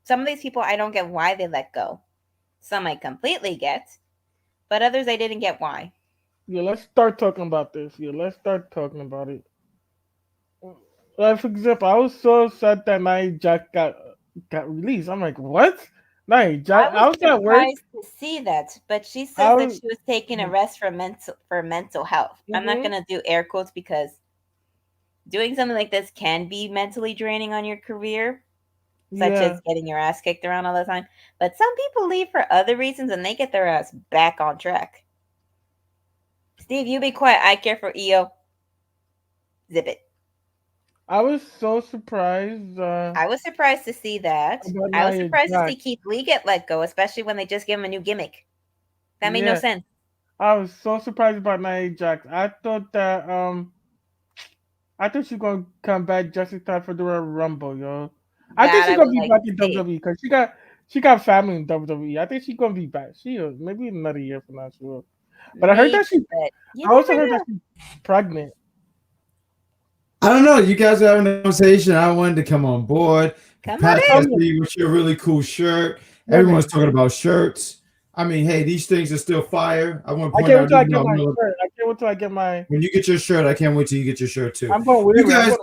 some of these people, I don't get why they let go. Some I completely get, but others I didn't get why. Yeah, let's start talking about this. Let's start talking about it. Like, for example, I was so upset that Nia Jax got released. I'm like, what? Nia Jax? I was at work. surprised to see that, but she says that she was taking a rest for mental health. I'm not gonna do air quotes because doing something like this can be mentally draining on your career, such as getting your ass kicked around all the time. But some people leave for other reasons and they get their ass back on track. Steve, you be quiet. I care for Io. Zip it. I was so surprised. I was surprised to see that. I was surprised to see Keith Lee get let go, especially when they just gave him a new gimmick. That made no sense. I was so surprised about Nia Jax. I thought she was gonna come back just in time for the Royal Rumble, yo. I think she's gonna be back in WWE because she got family in WWE. I think she's gonna be back. She is maybe another year from now, sure. But I heard that I also heard that she's pregnant. I don't know. You guys are having a conversation. I wanted to come on board. Pat, with your really cool shirt. Everyone's talking about shirts. I mean, hey, these things are still fire. I want to point out. I can't wait till I get my. When you get your shirt, I can't wait till you get your shirt too. I'm going with you guys,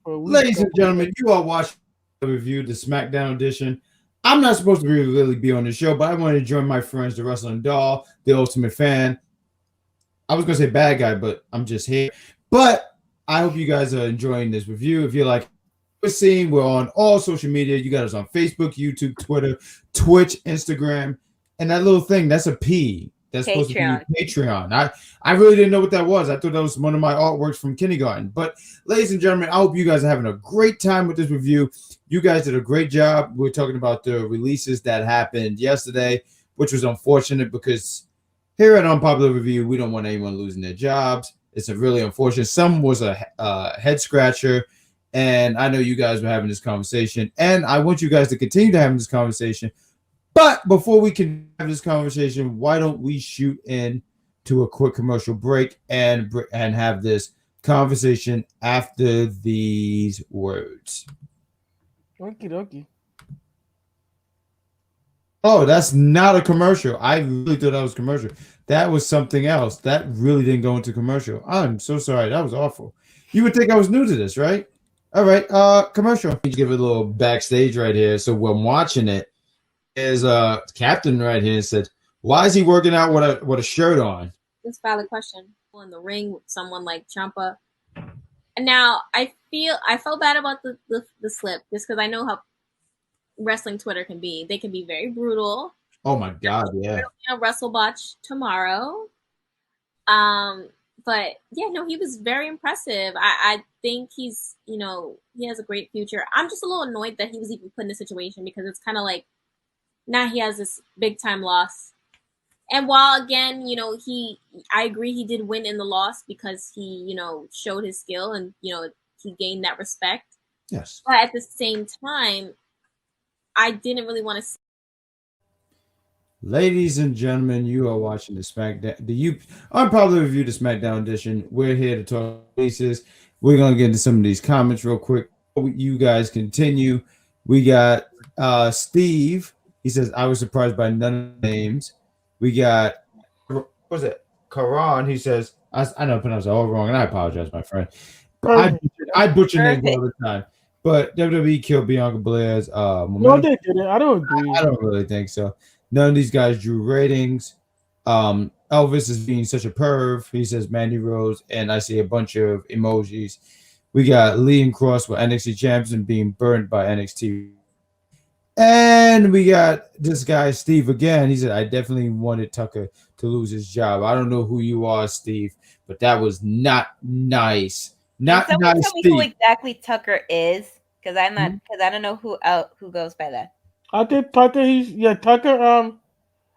ladies and gentlemen, you all watched the review, the SmackDown edition. I'm not supposed to really be on the show, but I wanted to join my friends, the Wrestling Doll, the Ultimate Fan. I was gonna say bad guy, but I'm just here. But I hope you guys are enjoying this review. If you're like we're seeing, we're on all social media. You got us on Facebook, YouTube, Twitter, Twitch, Instagram, and that little thing, that's a P. That's supposed to be Patreon. I really didn't know what that was. I thought that was one of my artworks from kindergarten. But ladies and gentlemen, I hope you guys are having a great time with this review. You guys did a great job. We're talking about the releases that happened yesterday, which was unfortunate because here at Unpopular Review, we don't want anyone losing their jobs. It's a really unfortunate. Some was a head scratcher, and I know you guys were having this conversation, and I want you guys to continue to have this conversation. But before we can have this conversation, why don't we shoot in to a quick commercial break and have this conversation after these words? Okie dokie. Oh, that's not a commercial. I really thought that was commercial. That was something else. That really didn't go into commercial. I'm so sorry. That was awful. You would think I was new to this, right? All right. Commercial. Let me give it a little backstage right here. So when watching it, is Captain right here said, "Why is he working out with a shirt on?" That's a valid question. In the ring with someone like Ciampa, and now I felt bad about the slip just because I know how wrestling Twitter can be. They can be very brutal. Oh my God, yeah. WrestleBotch tomorrow. But yeah, no, he was very impressive. I think he's, he has a great future. I'm just a little annoyed that he was even put in this situation because it's kind of like Now he has this big time loss. And while again, I agree he did win in the loss because he, showed his skill and, he gained that respect. Yes. But at the same time, I didn't really want to see. Ladies and gentlemen, you are watching the Smackdown. I'm probably review the Smackdown edition. We're here to talk releases. We're gonna get into some of these comments real quick. You guys continue. We got Steve. He says, I was surprised by none of the names. We got what's it? Karan. He says, I know I pronounced it all wrong, and I apologize, my friend. But I butcher names all the time. But WWE killed Bianca Belair's momentum. No, they didn't. I don't agree. I don't really think so. None of these guys drew ratings. Elvis is being such a perv. He says Mandy Rose, and I see a bunch of emojis. We got Lee and Cross with NXT champions and being burnt by NXT. And we got this guy, Steve, again. He said, I definitely wanted Tucker to lose his job. I don't know who you are, Steve, but that was not nice. Not Can nice, someone tell me Steve. who exactly Tucker is? Because I don't know who goes by that. I think Tucker, Tucker,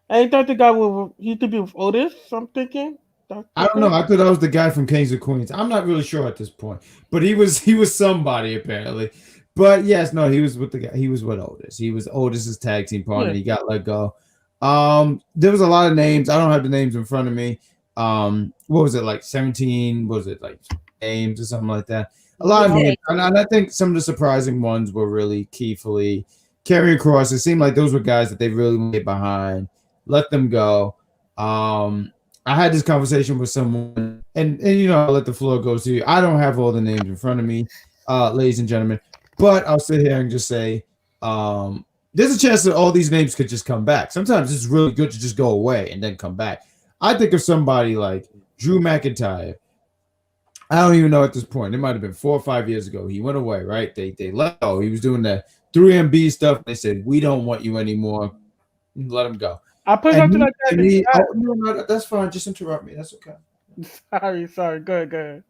ain't that the guy he used to be with Otis? I'm thinking. I don't know. I thought that was the guy from Kings of Queens. I'm not really sure at this point, but he was somebody apparently. But yes, no, he was with the guy. He was with Otis. He was Otis's tag team partner. He got let go. There was a lot of names. I don't have the names in front of me. What was it, like 17? What was it, like names or something like that? A lot of names, and I think some of the surprising ones were really Keith Lee, Karrion Kross. It seemed like those were guys that they really made behind. Let them go. I had this conversation with someone, and I'll let the floor go to you. I don't have all the names in front of me, ladies and gentlemen, but I'll sit here and just say there's a chance that all these names could just come back. Sometimes it's really good to just go away and then come back. I think of somebody like Drew McIntyre. I don't even know at this point. It might have been 4 or 5 years ago. He went away, right? They let go. He was doing the 3MB stuff. They said, we don't want you anymore. Let him go. I put something like that. No, that's fine. Just interrupt me. That's okay. Sorry. Go ahead.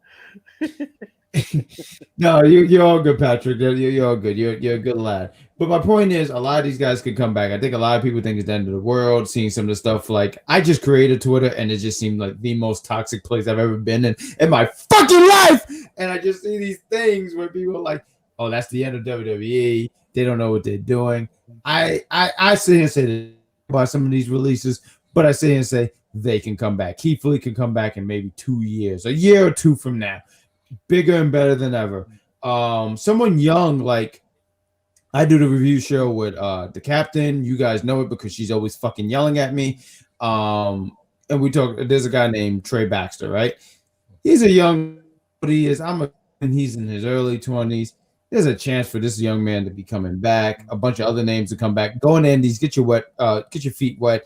No, you're all good, Patrick. You're all good. You're a good lad. But my point is, a lot of these guys could come back. I think a lot of people think it's the end of the world. Seeing some of the stuff, like I just created Twitter, and it just seemed like the most toxic place I've ever been in my fucking life. And I just see these things where people are like, "Oh, that's the end of WWE. They don't know what they're doing." I sit here and say that about some of these releases, but I sit here and say they can come back. Keith Lee can come back in maybe 2 years, a year or two from now, bigger and better than ever. Someone young, like I do the review show with the captain. You guys know it because she's always fucking yelling at me. And we talk. There's a guy named Trey Baxter, right? He's a young, but he's in his early 20s. There's a chance for this young man to be coming back. A bunch of other names to come back. Go in Indies, get your feet wet,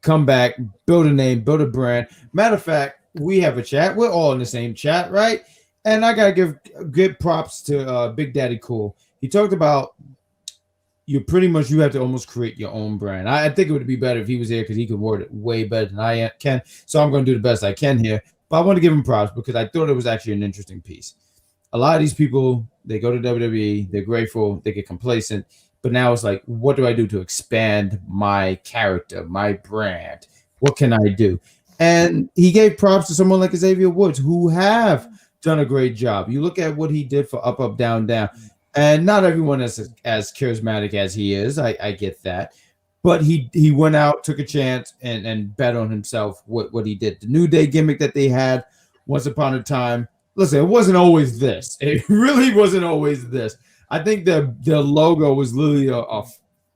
come back, build a name, build a brand. Matter of fact, we have a chat. We're all in the same chat, right? And I gotta give good props to Big Daddy Cool. He talked about you have to almost create your own brand. I think it would be better if he was here because he could word it way better than I can. So I'm going to do the best I can here. But I want to give him props because I thought it was actually an interesting piece. A lot of these people, they go to WWE, they're grateful, they get complacent, but now it's like, what do I do to expand my character, my brand? What can I do? And he gave props to someone like Xavier Woods, who have done a great job. You look at what he did for Up, Up, Down, Down, and not everyone is as charismatic as he is. I get that. But he went out, took a chance, and bet on himself what he did. The New Day gimmick that they had once upon a time, listen, it wasn't always this. It really wasn't always this. I think the logo was literally or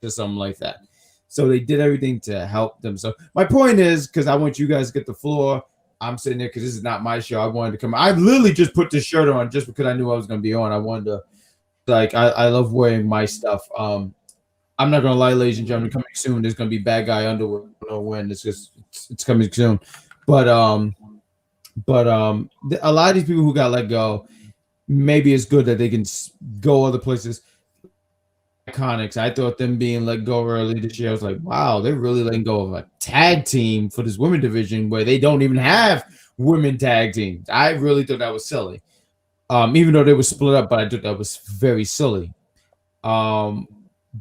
something like that. So they did everything to help them. So my point is, because I want you guys to get the floor, I'm sitting there because this is not my show. I wanted to come. I literally just put this shirt on just because I knew I was going to be on. I wanted to, I love wearing my stuff. I'm not going to lie, ladies and gentlemen, coming soon. There's going to be bad guy underwear. I don't know when. It's coming soon. But a lot of these people who got let go, maybe it's good that they can go other places. Iconics. I thought them being let go early this year, I was like, wow, they're really letting go of a tag team for this women division where they don't even have women tag teams. I really thought that was silly. Even though they were split up, but I thought that was very silly.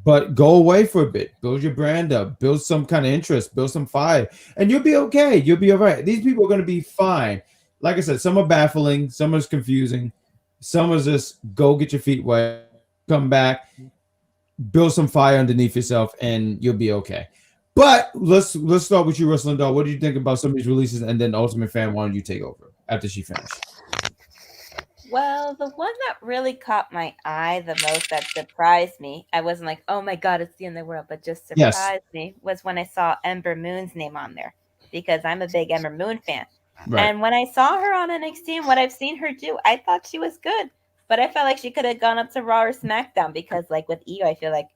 but go away for a bit, build your brand up, build some kind of interest, build some fire, and you'll be okay. You'll be all right. These people are going to be fine. Like I said, some are baffling, some are confusing, some are just go get your feet wet, come back, build some fire underneath yourself, and you'll be okay. But let's start with you, Wrestling Dog. What do you think about some of these releases? And then Ultimate Fan, why don't you take over after she finished? Well, the one that really caught my eye the most, that surprised me, I wasn't like, oh my god, it's the end of the world, but just surprised me, was when I saw Ember Moon's name on there, because I'm a big Ember Moon fan. Right. And when I saw her on NXT and what I've seen her do, I thought she was good. But I felt like she could have gone up to Raw or SmackDown, because like with Io, I feel like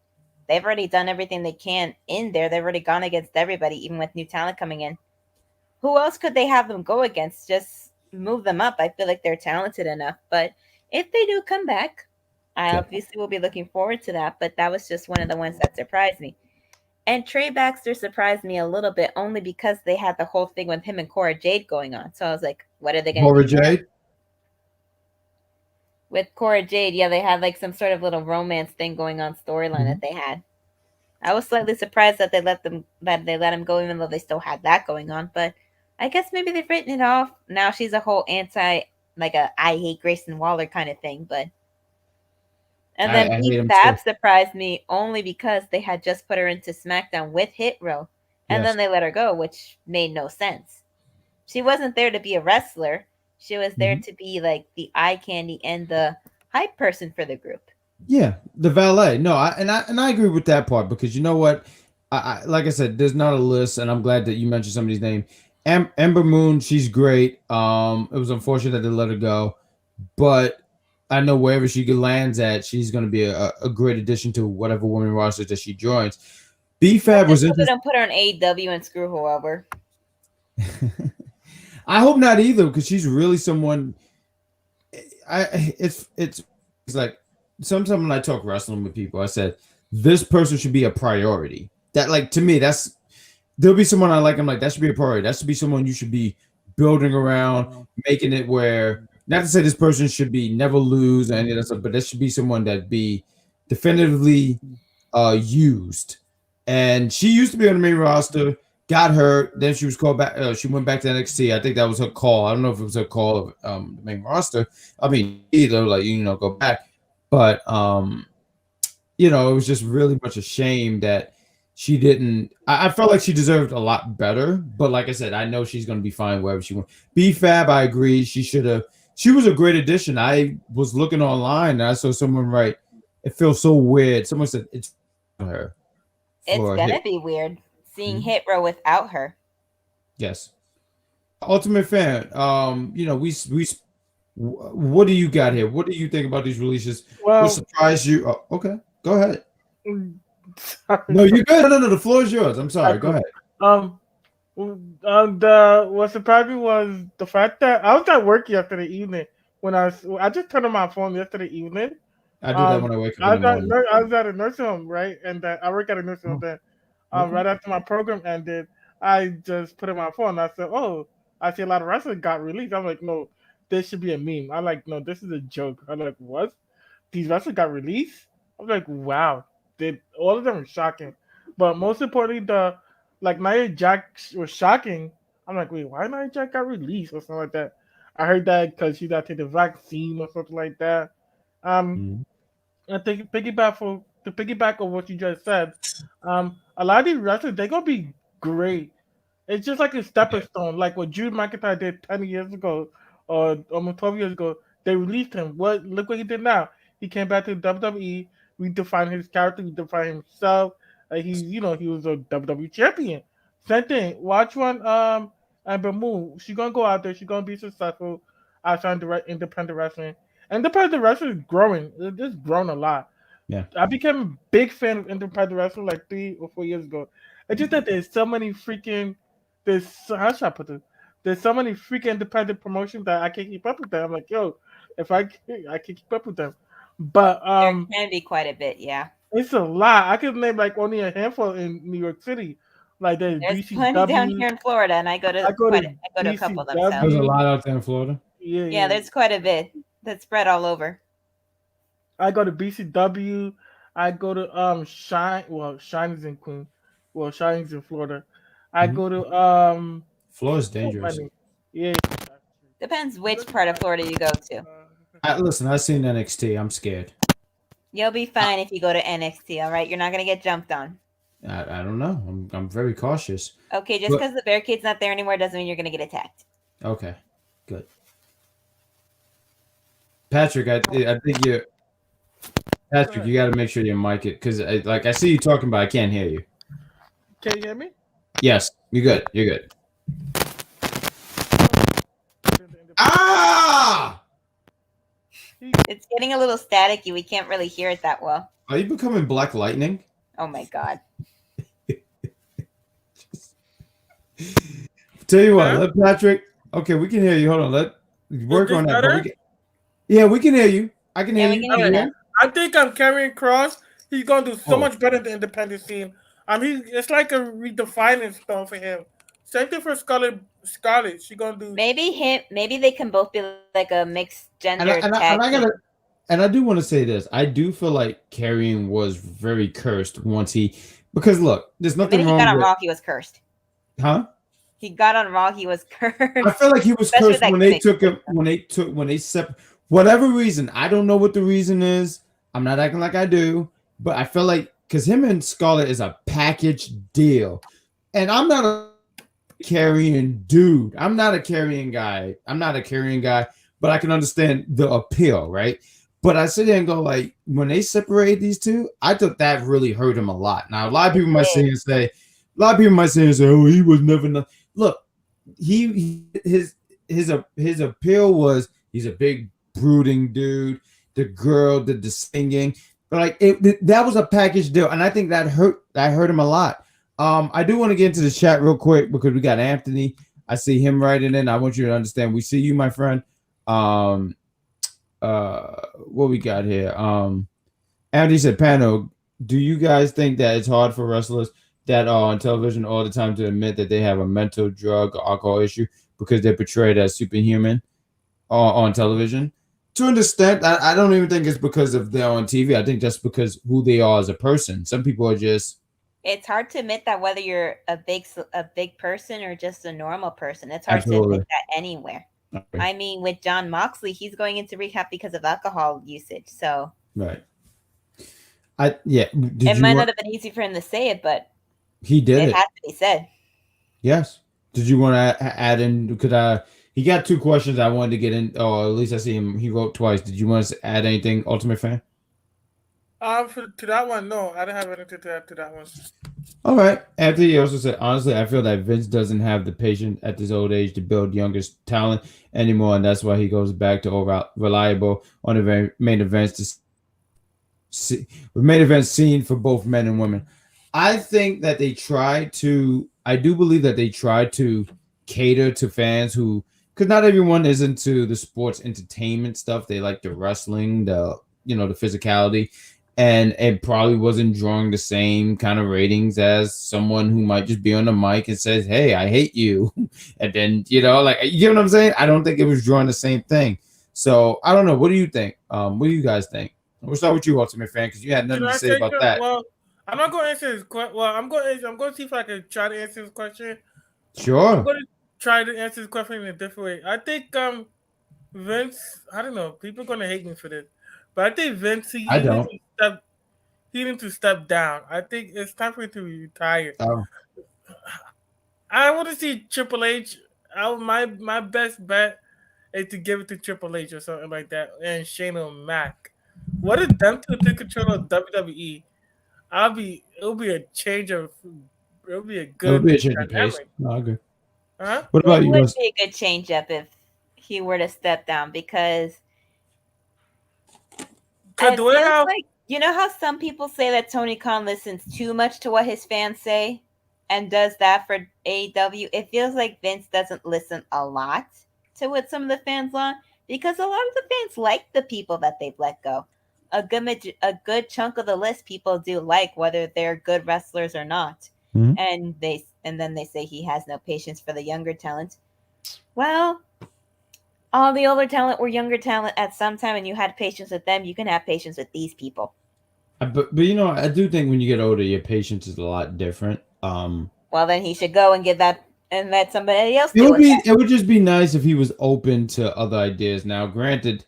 they've already done everything they can in there. They've already gone against everybody, even with new talent coming in. Who else could they have them go against? Just move them up. I feel like they're talented enough. But if they do come back, I obviously will be looking forward to that. But that was just one of the ones that surprised me. And Trey Baxter surprised me a little bit, only because they had the whole thing with him and Cora Jade going on. So I was like, what are they going to do? Cora Jade? With Cora Jade, yeah, they had like some sort of little romance thing going on, storyline that they had. I was slightly surprised that they let him go, even though they still had that going on. But I guess maybe they've written it off. Now she's a whole I hate Grayson Waller kind of thing. But and then Pete Fab surprised me only because they had just put her into SmackDown with Hit Row, and then they let her go, which made no sense. She wasn't there to be a wrestler. She was there to be like the eye candy and the hype person for the group. Yeah, the valet. No, I agree with that part, because you know what? I like I said, there's not a list, and I'm glad that you mentioned somebody's name. Ember Moon, she's great. It was unfortunate that they let her go, but I know wherever she lands at, she's going to be a great addition to whatever women roster that she joins. B-Fab was interesting. Don't put her on AEW and screw her over. I hope not either, because she's really someone. It's like sometimes when I talk wrestling with people, I said this person should be a priority. That, like, to me, there'll be someone I like. I'm like, that should be a priority. That should be someone you should be building around, making it where, not to say this person should be never lose or any of that stuff, but that should be someone that be definitively used. And she used to be on the main roster, got hurt, then she was called back. She went back to NXT. I think that was her call. I don't know if it was her call of the main roster. I mean, either, like, go back. But it was just really much a shame that she didn't. I felt like she deserved a lot better. But like I said, I know she's going to be fine wherever she went. B-Fab, I agree. She should have. She was a great addition. I was looking online and I saw someone write, it feels so weird. Someone said it's her. It's gonna be weird seeing Hit Row without her. Yes. Ultimate Fan. We. What do you got here? What do you think about these releases? Well, what surprised you? Oh, okay, go ahead. Sorry. No, you're good. No. The floor is yours. I'm sorry. Go ahead. What surprised me was the fact that I was at work yesterday evening when I just turned on my phone yesterday evening. I do that when I wake up. I was at a nursing home, right? And I work at a nursing home. Then, right after my program ended, I just put in my phone. I said, "Oh, I see a lot of wrestling got released." I'm like, "No, this should be a meme." I'm like, "No, this is a joke." I'm like, "What? These wrestlers got released?" I'm like, "Wow." All of them are shocking, but most importantly, Nia Jax was shocking. I'm like, wait, why Nia Jax got released or something like that? I heard that because she got to take the vaccine or something like that. I think to piggyback on what you just said, a lot of these wrestlers, they're gonna be great. It's just like a stepping stone, like what Drew McIntyre did 10 years ago or almost 12 years ago. They released him. Look what he did now. He came back to WWE, redefined his character, redefined himself. He was a WWE champion. Same thing. Watch one Ember Moon. She's gonna go out there, she's gonna be successful outside independent wrestling. Independent wrestling is growing. It's grown a lot. Yeah. I became a big fan of independent wrestling like 3 or 4 years ago. It's just that there's so many freaking how should I put this? There's so many freaking independent promotions that I can't keep up with them. I'm like, yo, if I can keep up with them. But there can be quite a bit, yeah. It's a lot. I could name like only a handful in New York City. Like there's BCW. Plenty down here in Florida, and I go to a couple of them. So. There's a lot out there in Florida. Yeah, there's quite a bit that's spread all over. I go to BCW. I go to Shine. Well, Shine is in Queen. Well, Shine's in Florida. I Mhm. go to Florida's so dangerous. many. Yeah. Depends which part of Florida you go to. Listen, I've seen NXT. I'm scared. You'll be fine if you go to NXT, all right? You're not going to get jumped on. I don't know. I'm very cautious. Okay, just But because the barricade's not there anymore doesn't mean you're going to get attacked. okay, good. Patrick, I think you Patrick, you got to make sure you mic it because like I see you talking, but I can't hear you. Can you hear me? Yes, you're good. You're good. Ah! It's getting a little staticky. We can't really hear it that well. Are you becoming Black Lightning? Oh my god. Tell you what, let Patrick. Okay, we can hear you. Hold on, let work on that. But yeah, we can hear you. I can hear you. We can hear you now. I think I'm carrying Cross. He's gonna do so much better in the independent scene. It's like a redefining stone for him. Same thing for Scarlett. She gonna do Maybe they can both be like a mixed gender tag team. And I do want to say this. I do feel like Karrion was very cursed once because look, there's nothing wrong. He got on Raw, he was cursed. Huh? He got on Raw, he was cursed. I feel like he was cursed when they took him. Whatever reason. I don't know what the reason is. I'm not acting like I do, but I feel like because him and Scarlett is a package deal, and I'm not a Karrion dude. I'm not a Karrion guy. But I can understand the appeal, right? But I sit there and go like, when they separate these two, I thought that really hurt him a lot. Now a lot of people might say, oh, he was never. Look, his appeal was he's a big brooding dude. The girl did the singing, but like that was a package deal, and I think that hurt him a lot. I do want to get into the chat real quick because we got Anthony. I see him writing in. I want you to understand. We see you, my friend. What we got here? Anthony said, Pano, do you guys think that it's hard for wrestlers that are on television all the time to admit that they have a mental, drug, or alcohol issue because they're portrayed as superhuman on television? To an extent, I don't even think it's because of they're on TV. I think that's because who they are as a person. Some people are just. It's hard to admit that whether you're a big person or just a normal person. It's hard to admit that anywhere. Okay. I mean, with John Moxley, he's going into rehab because of alcohol usage. So right. It might not have been easy for him to say it, but he did. It had to be said. Yes. Did you want to add in? He got two questions I wanted to get in. Or at least I see him. He wrote twice. Did you want to add anything, Ultimate Fan? To that one, no. I don't have anything to add to that one. All right. After he also said, honestly, I feel that Vince doesn't have the patience at this old age to build younger talent anymore, and that's why he goes back to reliable on the main events seen for both men and women. I think that I do believe that they try to cater to fans because not everyone is into the sports entertainment stuff. They like the wrestling, the physicality. And it probably wasn't drawing the same kind of ratings as someone who might just be on the mic and says, "Hey, I hate you," and then you know what I'm saying? I don't think it was drawing the same thing. So I don't know. What do you think? What do you guys think? We'll start with you, Ultimate Fan, because you had nothing to say about that. Well, I'm not going to answer his question. Well, I'm going to see if I can try to answer his question. Sure. I'm going to try to answer his question in a different way. I think Vince. I don't know. People are going to hate me for this. But I think Vince, he needs to step down. I think it's time for him to retire. Oh. I want to see Triple H. My best bet is to give it to Triple H or something like that, and Shayna and Mac. What if them two take control of WWE? It'll be a change of. It'll be a good. It'll be a change of pace. No, I agree. Huh? What about you? It would be a good change up if he were to step down because. You know how some people say that Tony Khan listens too much to what his fans say and does that for AEW? It feels like Vince doesn't listen a lot to what some of the fans want because a lot of the fans like the people that they've let go. A good chunk of the list people do like, whether they're good wrestlers or not. Mm-hmm. And then they say he has no patience for the younger talent. Well, all the older talent were younger talent at some time, and you had patience with them. You can have patience with these people. But I do think when you get older, your patience is a lot different. Well, then he should go and get that and let somebody else It do would it. it would just be nice if he was open to other ideas. Now, granted,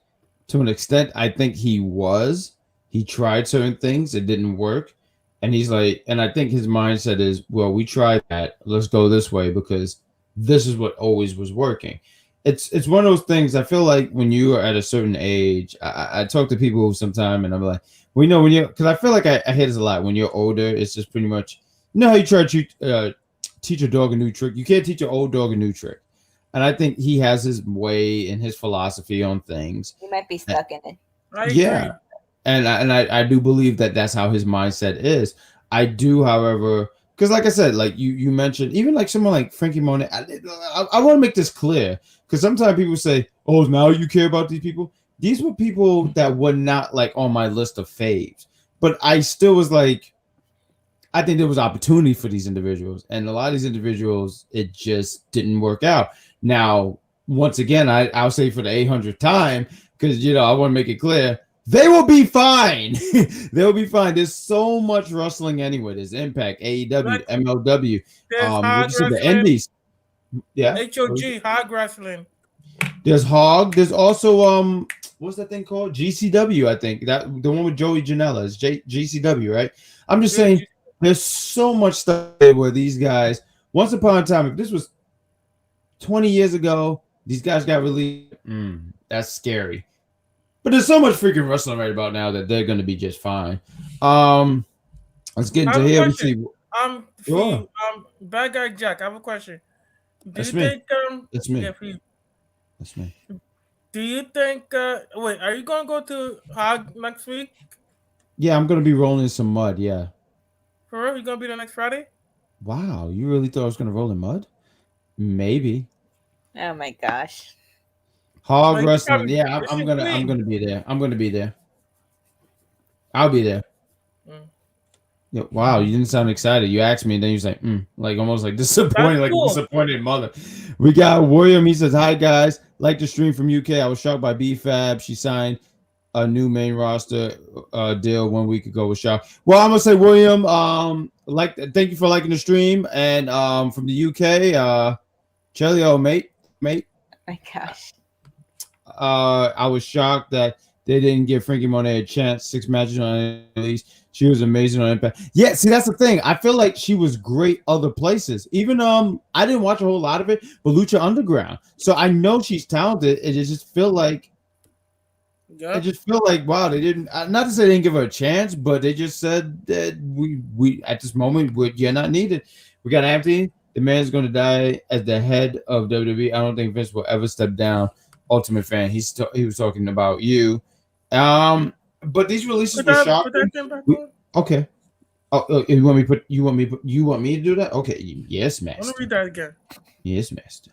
to an extent, I think he was. He tried certain things, it didn't work. And he's like, and I think his mindset is, well, we tried that. Let's go this way because this is what always was working. It's one of those things. I feel like when you are at a certain age, I talk to people sometime and I'm like, we know when you're, because I feel like I hear this a lot. When you're older, it's just pretty much, how you try to teach a dog a new trick. You can't teach an old dog a new trick. And I think he has his way and his philosophy on things. He might be stuck in it. Yeah. And I do believe that that's how his mindset is. I do, however, because like I said, like you mentioned, even like someone like Frankie Monet, I want to make this clear because sometimes people say, "Oh, now you care about these people." These were people that were not like on my list of faves, but I still was like, I think there was opportunity for these individuals, and a lot of these individuals, it just didn't work out. Now, once again, I'll say for the 800th time, because I want to make it clear, they will be fine. They'll be fine. There's so much wrestling anyway. There's Impact, AEW, MLW, the Indies. Yeah. HOG, Hog Wrestling. There's Hog. There's also what's that thing called? GCW, I think. That the one with Joey Janela is GCW, right? I'm just saying there's so much stuff there where these guys, once upon a time, if this was 20 years ago, these guys got released. That's scary. But there's so much freaking wrestling right about now that they're going to be just fine. Let's get into here. Sure. Bad Guy Jack, I have a question. That's me. That's me. That's me. Do you think? Wait, are you gonna go to Hog next week? Yeah, I'm gonna be rolling in some mud. Yeah. For real, you gonna be there next Friday? Wow, you really thought I was gonna roll in mud? Maybe. Oh my gosh. Hog wrestling. Yeah, I'm gonna be there. I'm gonna be there. I'll be there. Yeah, wow, you didn't sound excited. You asked me, and then you was like almost like disappointed, like a disappointed mother. We got William. He says, "Hi guys, like the stream from UK. I was shocked by BFAB. She signed a new main roster deal 1 week ago with Shaw." Well, I'm gonna say, William, thank you for liking the stream, and from the UK, Chelio, mate. Oh my gosh. I was shocked that they didn't give Frankie Monet a chance. 6 matches on release. She was amazing on Impact. Yeah, see, that's the thing. I feel like she was great other places. Even I didn't watch a whole lot of it, but Lucha Underground. So I know she's talented. It just feel like wow, they didn't. Not to say they didn't give her a chance, but they just said that we at this moment you're not needed. We got Anthony. The man's going to die as the head of WWE. I don't think Vince will ever step down. Ultimate Fan. He was talking about you. But these releases were shocking. Okay. Oh, you want me to do that? Okay. Yes, master. Let me read that again. Yes, master.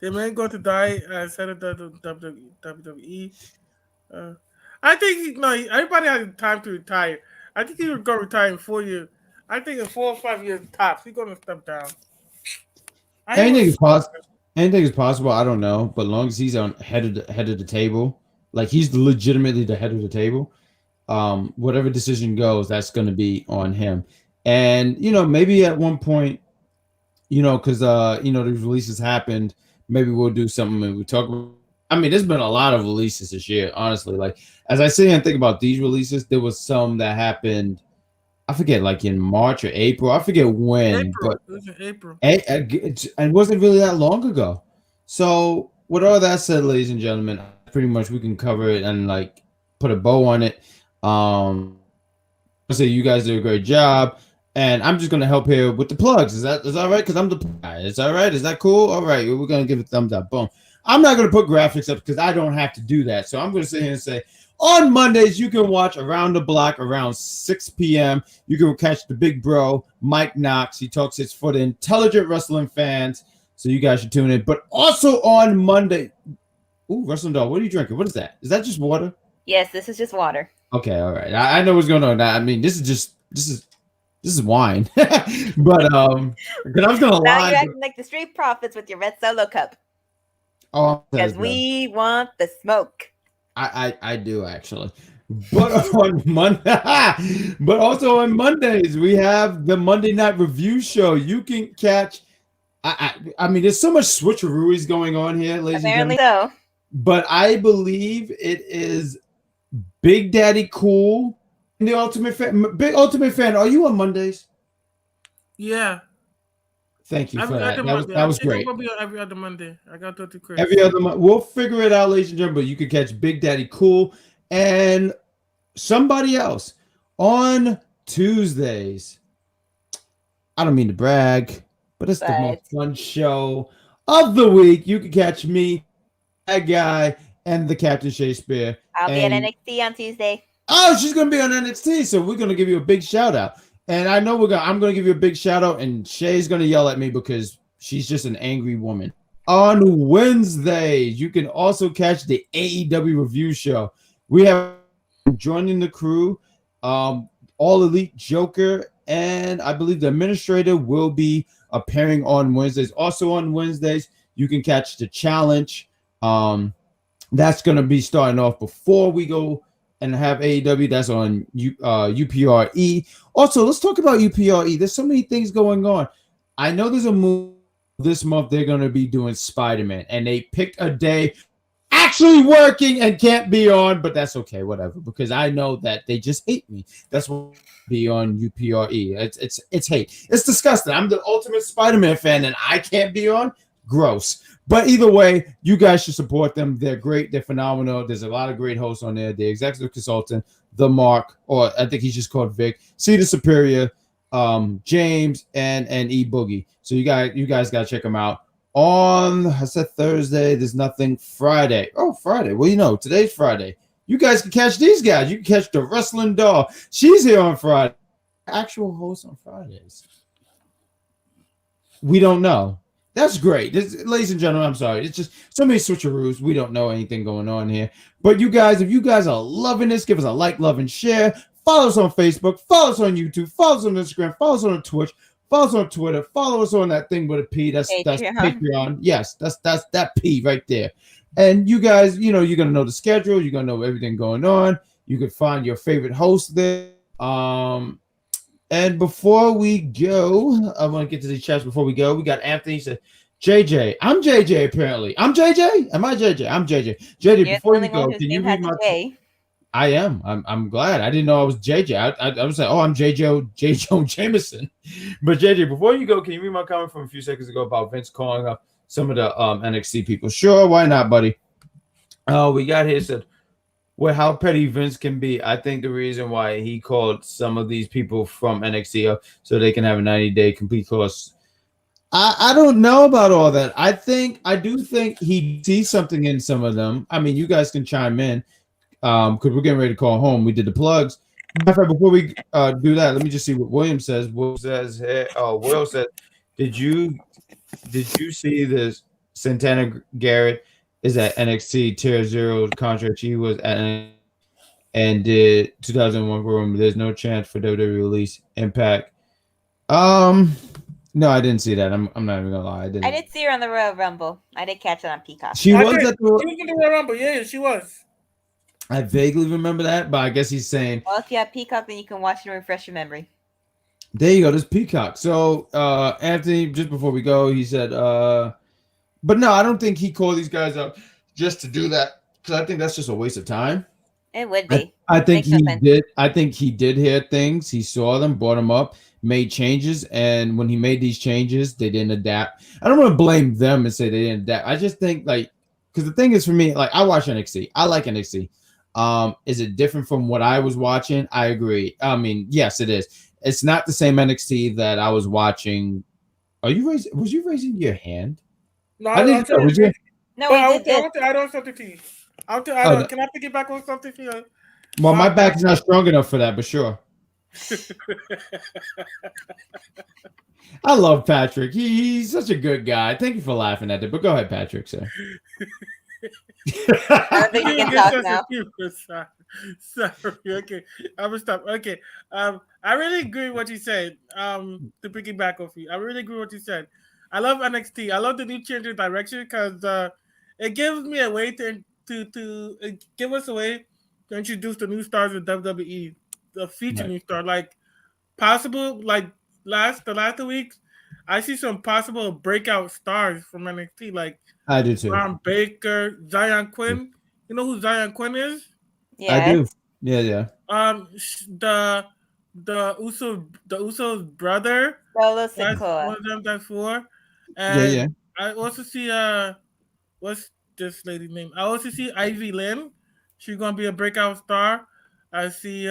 The man going to die as head of the WWE. I think everybody has time to retire. I think he would go retire in 4 years. I think in 4 or 5 years tops, he's going to step down. Anything is possible. Anything is possible. I don't know, but as long as he's on head of the table, like he's legitimately the head of the table, whatever decision goes, that's going to be on him. And maybe at one point, because these releases happened, maybe we'll do something and we talk about. I mean, there's been a lot of releases this year, honestly. Like as I sit here and think about these releases, there was some that happened. I forget, like in March or April. I forget when, but it was in April. And wasn't really that long ago. So, with all that said, ladies and gentlemen, pretty much we can cover it and like put a bow on it. I say you guys did a great job, and I'm just gonna help here with the plugs. Is that right? Because I'm the guy. Is all right? Is that cool? All right, we're gonna give it a thumbs up. Boom. I'm not gonna put graphics up because I don't have to do that. So I'm gonna sit here and say, on Mondays, you can watch Around the Block around 6 p.m. You can catch the big bro, Mike Knox. He talks it's for the intelligent wrestling fans, so you guys should tune in. But also on Monday, Wrestling Dog, what are you drinking? What is that? Is that just water? Yes, this is just water. Okay, all right. I know what's going on. I mean, this is wine. But because I was gonna lie. Now you're acting like the Street Profits with your red Solo cup. Oh, because we want the smoke. I do actually, But on but also on Mondays, we have the Monday Night Review Show. You can catch. I mean, there's so much switcherooies going on here, ladies and Apparently gentlemen. so. But I believe it is Big Daddy Cool and the Ultimate Fan. Big Ultimate Fan, are you on Mondays? Yeah. Thank you for Every that. other That was Monday. that I was think I'm great. gonna be on every other Monday. I got to Chris. Every other month, we'll figure it out, ladies and gentlemen. But you can catch Big Daddy Cool and somebody else on Tuesdays. I don't mean to brag, but it's the most fun show of the week. You can catch me, that guy, and the Captain Shakespeare. I'll be at NXT on Tuesday. Oh, she's gonna be on NXT, so we're gonna give you a big shout out. And I know I'm gonna give you a big shout out, and Shay's gonna yell at me because she's just an angry woman. On Wednesdays, you can also catch the AEW review show. We have joining the crew, All Elite Joker, and I believe the administrator will be appearing on Wednesdays. Also on Wednesdays, you can catch the challenge. That's gonna be starting off before we go and have AEW. That's on UPRE. Also, let's talk about UPRE. There's so many things going on. I know there's a move this month. They're going to be doing Spider-Man, and they picked a day actually working and can't be on, but that's okay, whatever, because I know that they just hate me. That's what be on UPRE. It's hate. It's disgusting. I'm the ultimate Spider-Man fan, and I can't be on. Gross. But either way, you guys should support them. They're great. They're phenomenal. There's a lot of great hosts on there. The executive consultant, the Mark, or I think he's just called Vic, Cedar Superior, James, and E Boogie. So you guys got to check them out. On, I said Thursday, there's nothing. Friday. Oh, Friday. Well, today's Friday. You guys can catch these guys. You can catch the Wrestling Doll. She's here on Friday. Actual host on Fridays. We don't know. That's great. Ladies and gentlemen, I'm sorry. It's just so many switcheroos. We don't know anything going on here. But you guys, if you guys are loving this, give us a like, love, and share. Follow us on Facebook. Follow us on YouTube. Follow us on Instagram. Follow us on Twitch. Follow us on Twitter. Follow us on that thing with a P. That's Patreon. Yes, that's that P right there. And you guys, you're gonna know the schedule. You're gonna know everything going on. You can find your favorite host there. And before we go, I want to get to the chats before we go. We got Anthony said, JJ. I'm JJ, apparently. I'm JJ? Am I JJ? I'm JJ. JJ, before you go, can you read my... I am. I'm glad. I didn't know I was JJ. I was like, oh, I'm J. Joe Jameson. But JJ, before you go, can you read my comment from a few seconds ago about Vince calling up some of the NXT people? Sure, why not, buddy? We got here said, well, how petty Vince can be. I think the reason why he called some of these people from NXT up so they can have a 90-day complete course. I don't know about all that. I do think he sees something in some of them. I mean, you guys can chime in because we're getting ready to call home. We did the plugs. Before we do that, let me just see what William says. Will says, Will said, did you see this Santana Garrett is at NXT Tier 0 contract? He was at NXT and did 2001 program. There's no chance for WWE release Impact. No, I didn't see that. I'm not even gonna lie. I did see her on the Royal Rumble. I did catch it on Peacock. She was in the Royal Rumble. Yeah, she was. I vaguely remember that, but I guess he's saying, well, if you have Peacock, then you can watch it and refresh your memory. There you go. There's Peacock. So Anthony, just before we go, he said, but no, I don't think he called these guys up just to do that, because I think that's just a waste of time. It would be. I think he did. I think he did hear things. He saw them, brought them up, made changes, and when he made these changes, they didn't adapt. I don't want to blame them and say they didn't adapt. I just think because the thing is for me, I watch NXT. I like NXT. Is it different from what I was watching? I agree. I mean, yes, it is. It's not the same NXT that I was watching. Was you raising your hand? No, I didn't. No, I want to add on something to you. Can I piggyback on something for you? Well, my back is not strong enough for that, but sure. I love Patrick. He's such a good guy. Thank you for laughing at it. But go ahead, Patrick, sir. I think you can talk now. Sorry. Okay, I'm gonna stop. Okay. I really agree with what you said. To piggyback off you, I really agree with what you said. I love NXT. I love the new change of direction because it gives me a way to give us a way to introduce the new stars of WWE, the feature Right. new star, like possible, like the last 2 weeks, I see some possible breakout stars from NXT, like I do too. Ron Baker, Zion Quinn. You know who Zion Quinn is? I do. Yes. Yeah. The Uso's brother. Solo That's one Sikoa. of them. That's four. Yeah. And I also see what's this lady's name? I also see Ivy Lynn. She's gonna be a breakout star. I see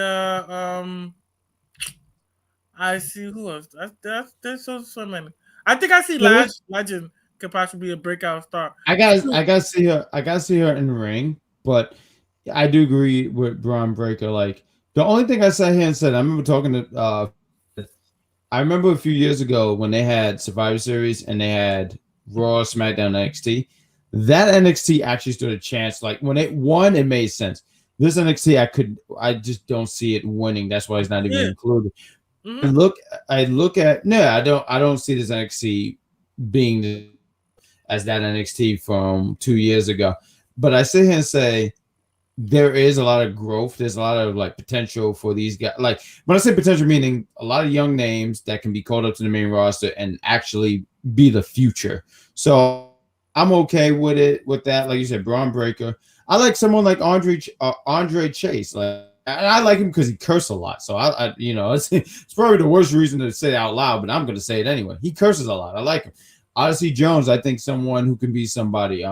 I see who else. There's so many. I think I see Well, Legend could possibly be a breakout star. I gotta see her. I gotta see her in the ring, but I do agree with Braun Breaker. Like the only thing I sat here and said, I remember talking to. I remember a few years ago when they had Survivor Series and they had Raw, SmackDown, NXT. That NXT actually stood a chance. Like when it won, it made sense. This NXT, I just don't see it winning. That's why it's not even included. Mm-hmm. I look at I don't see this NXT being as that NXT from 2 years ago. But I sit here and say there is a lot of growth. There's a lot of like potential for these guys. Like when I say potential, meaning a lot of young names that can be called up to the main roster and actually be the future. So I'm okay with it. With that, like you said, Braun Breaker. I like someone like Andre Chase. Like, and I like him because he curses a lot. So I it's probably the worst reason to say it out loud, but I'm going to say it anyway. He curses a lot. I like him. Odyssey Jones, I think someone who can be somebody.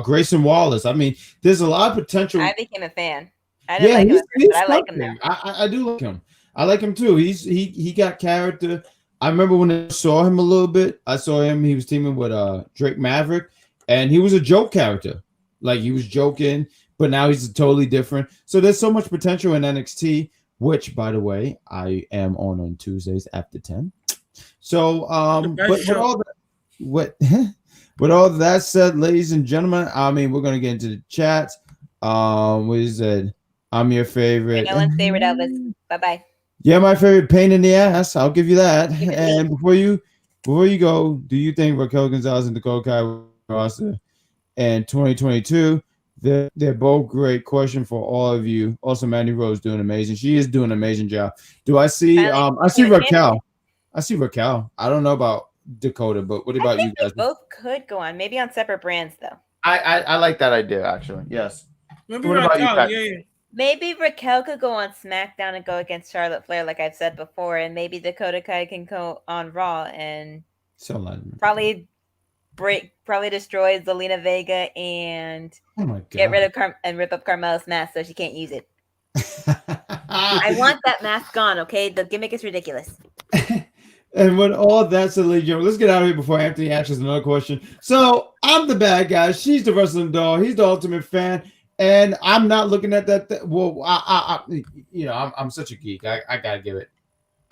Grayson Wallace. I mean, there's a lot of potential. I became a fan. I didn't like him at first, but I like him now. I do like him. I like him too. He got character. I remember when I saw him a little bit. I saw him. He was teaming with Drake Maverick, and he was a joke character. Like he was joking, but now he's totally different. So there's so much potential in NXT, which, by the way, I am on Tuesdays after 10. So with all that said, ladies and gentlemen, I mean we're gonna get into the chat. What is that? I'm your favorite. No one's favorite Elvis. Bye. Yeah, my favorite pain in the ass. I'll give you that. And before you go, do you think Raquel Gonzalez and Dakota Kai will roster in 2022? They're both great. Question for all of you. Also, Mandy Rose doing amazing. She is doing an amazing job. Do I see? I see Raquel. I see Raquel. I don't know about Dakota, but what about you guys? Both could go on, maybe on separate brands though. I like that idea actually. Yes. Maybe What about you, Pat? yeah. Maybe Raquel could go on SmackDown and go against Charlotte Flair, like I've said before, and maybe Dakota Kai can go on Raw and probably destroy Zelina Vega and get rid of and rip up Carmella's mask so she can't use it. I want that mask gone. Okay, the gimmick is ridiculous. And with all that said, ladies and gentlemen, let's get out of here before Anthony asks another question. So I'm the bad guy. She's the wrestling doll. He's the ultimate fan. And I'm not looking at that. Well, I'm such a geek. I gotta give it.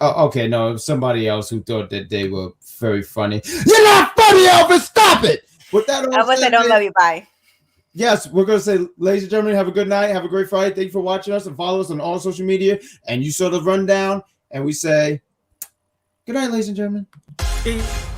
Oh, okay, no, it was somebody else who thought that they were very funny. You're not funny, Elvis. Stop it. With that, Elvis, I don't love you. Bye. Yes, we're gonna say, ladies and gentlemen, have a good night. Have a great Friday. Thank you for watching us and follow us on all social media. And you saw the rundown, and we say, good night, ladies and gentlemen. Peace.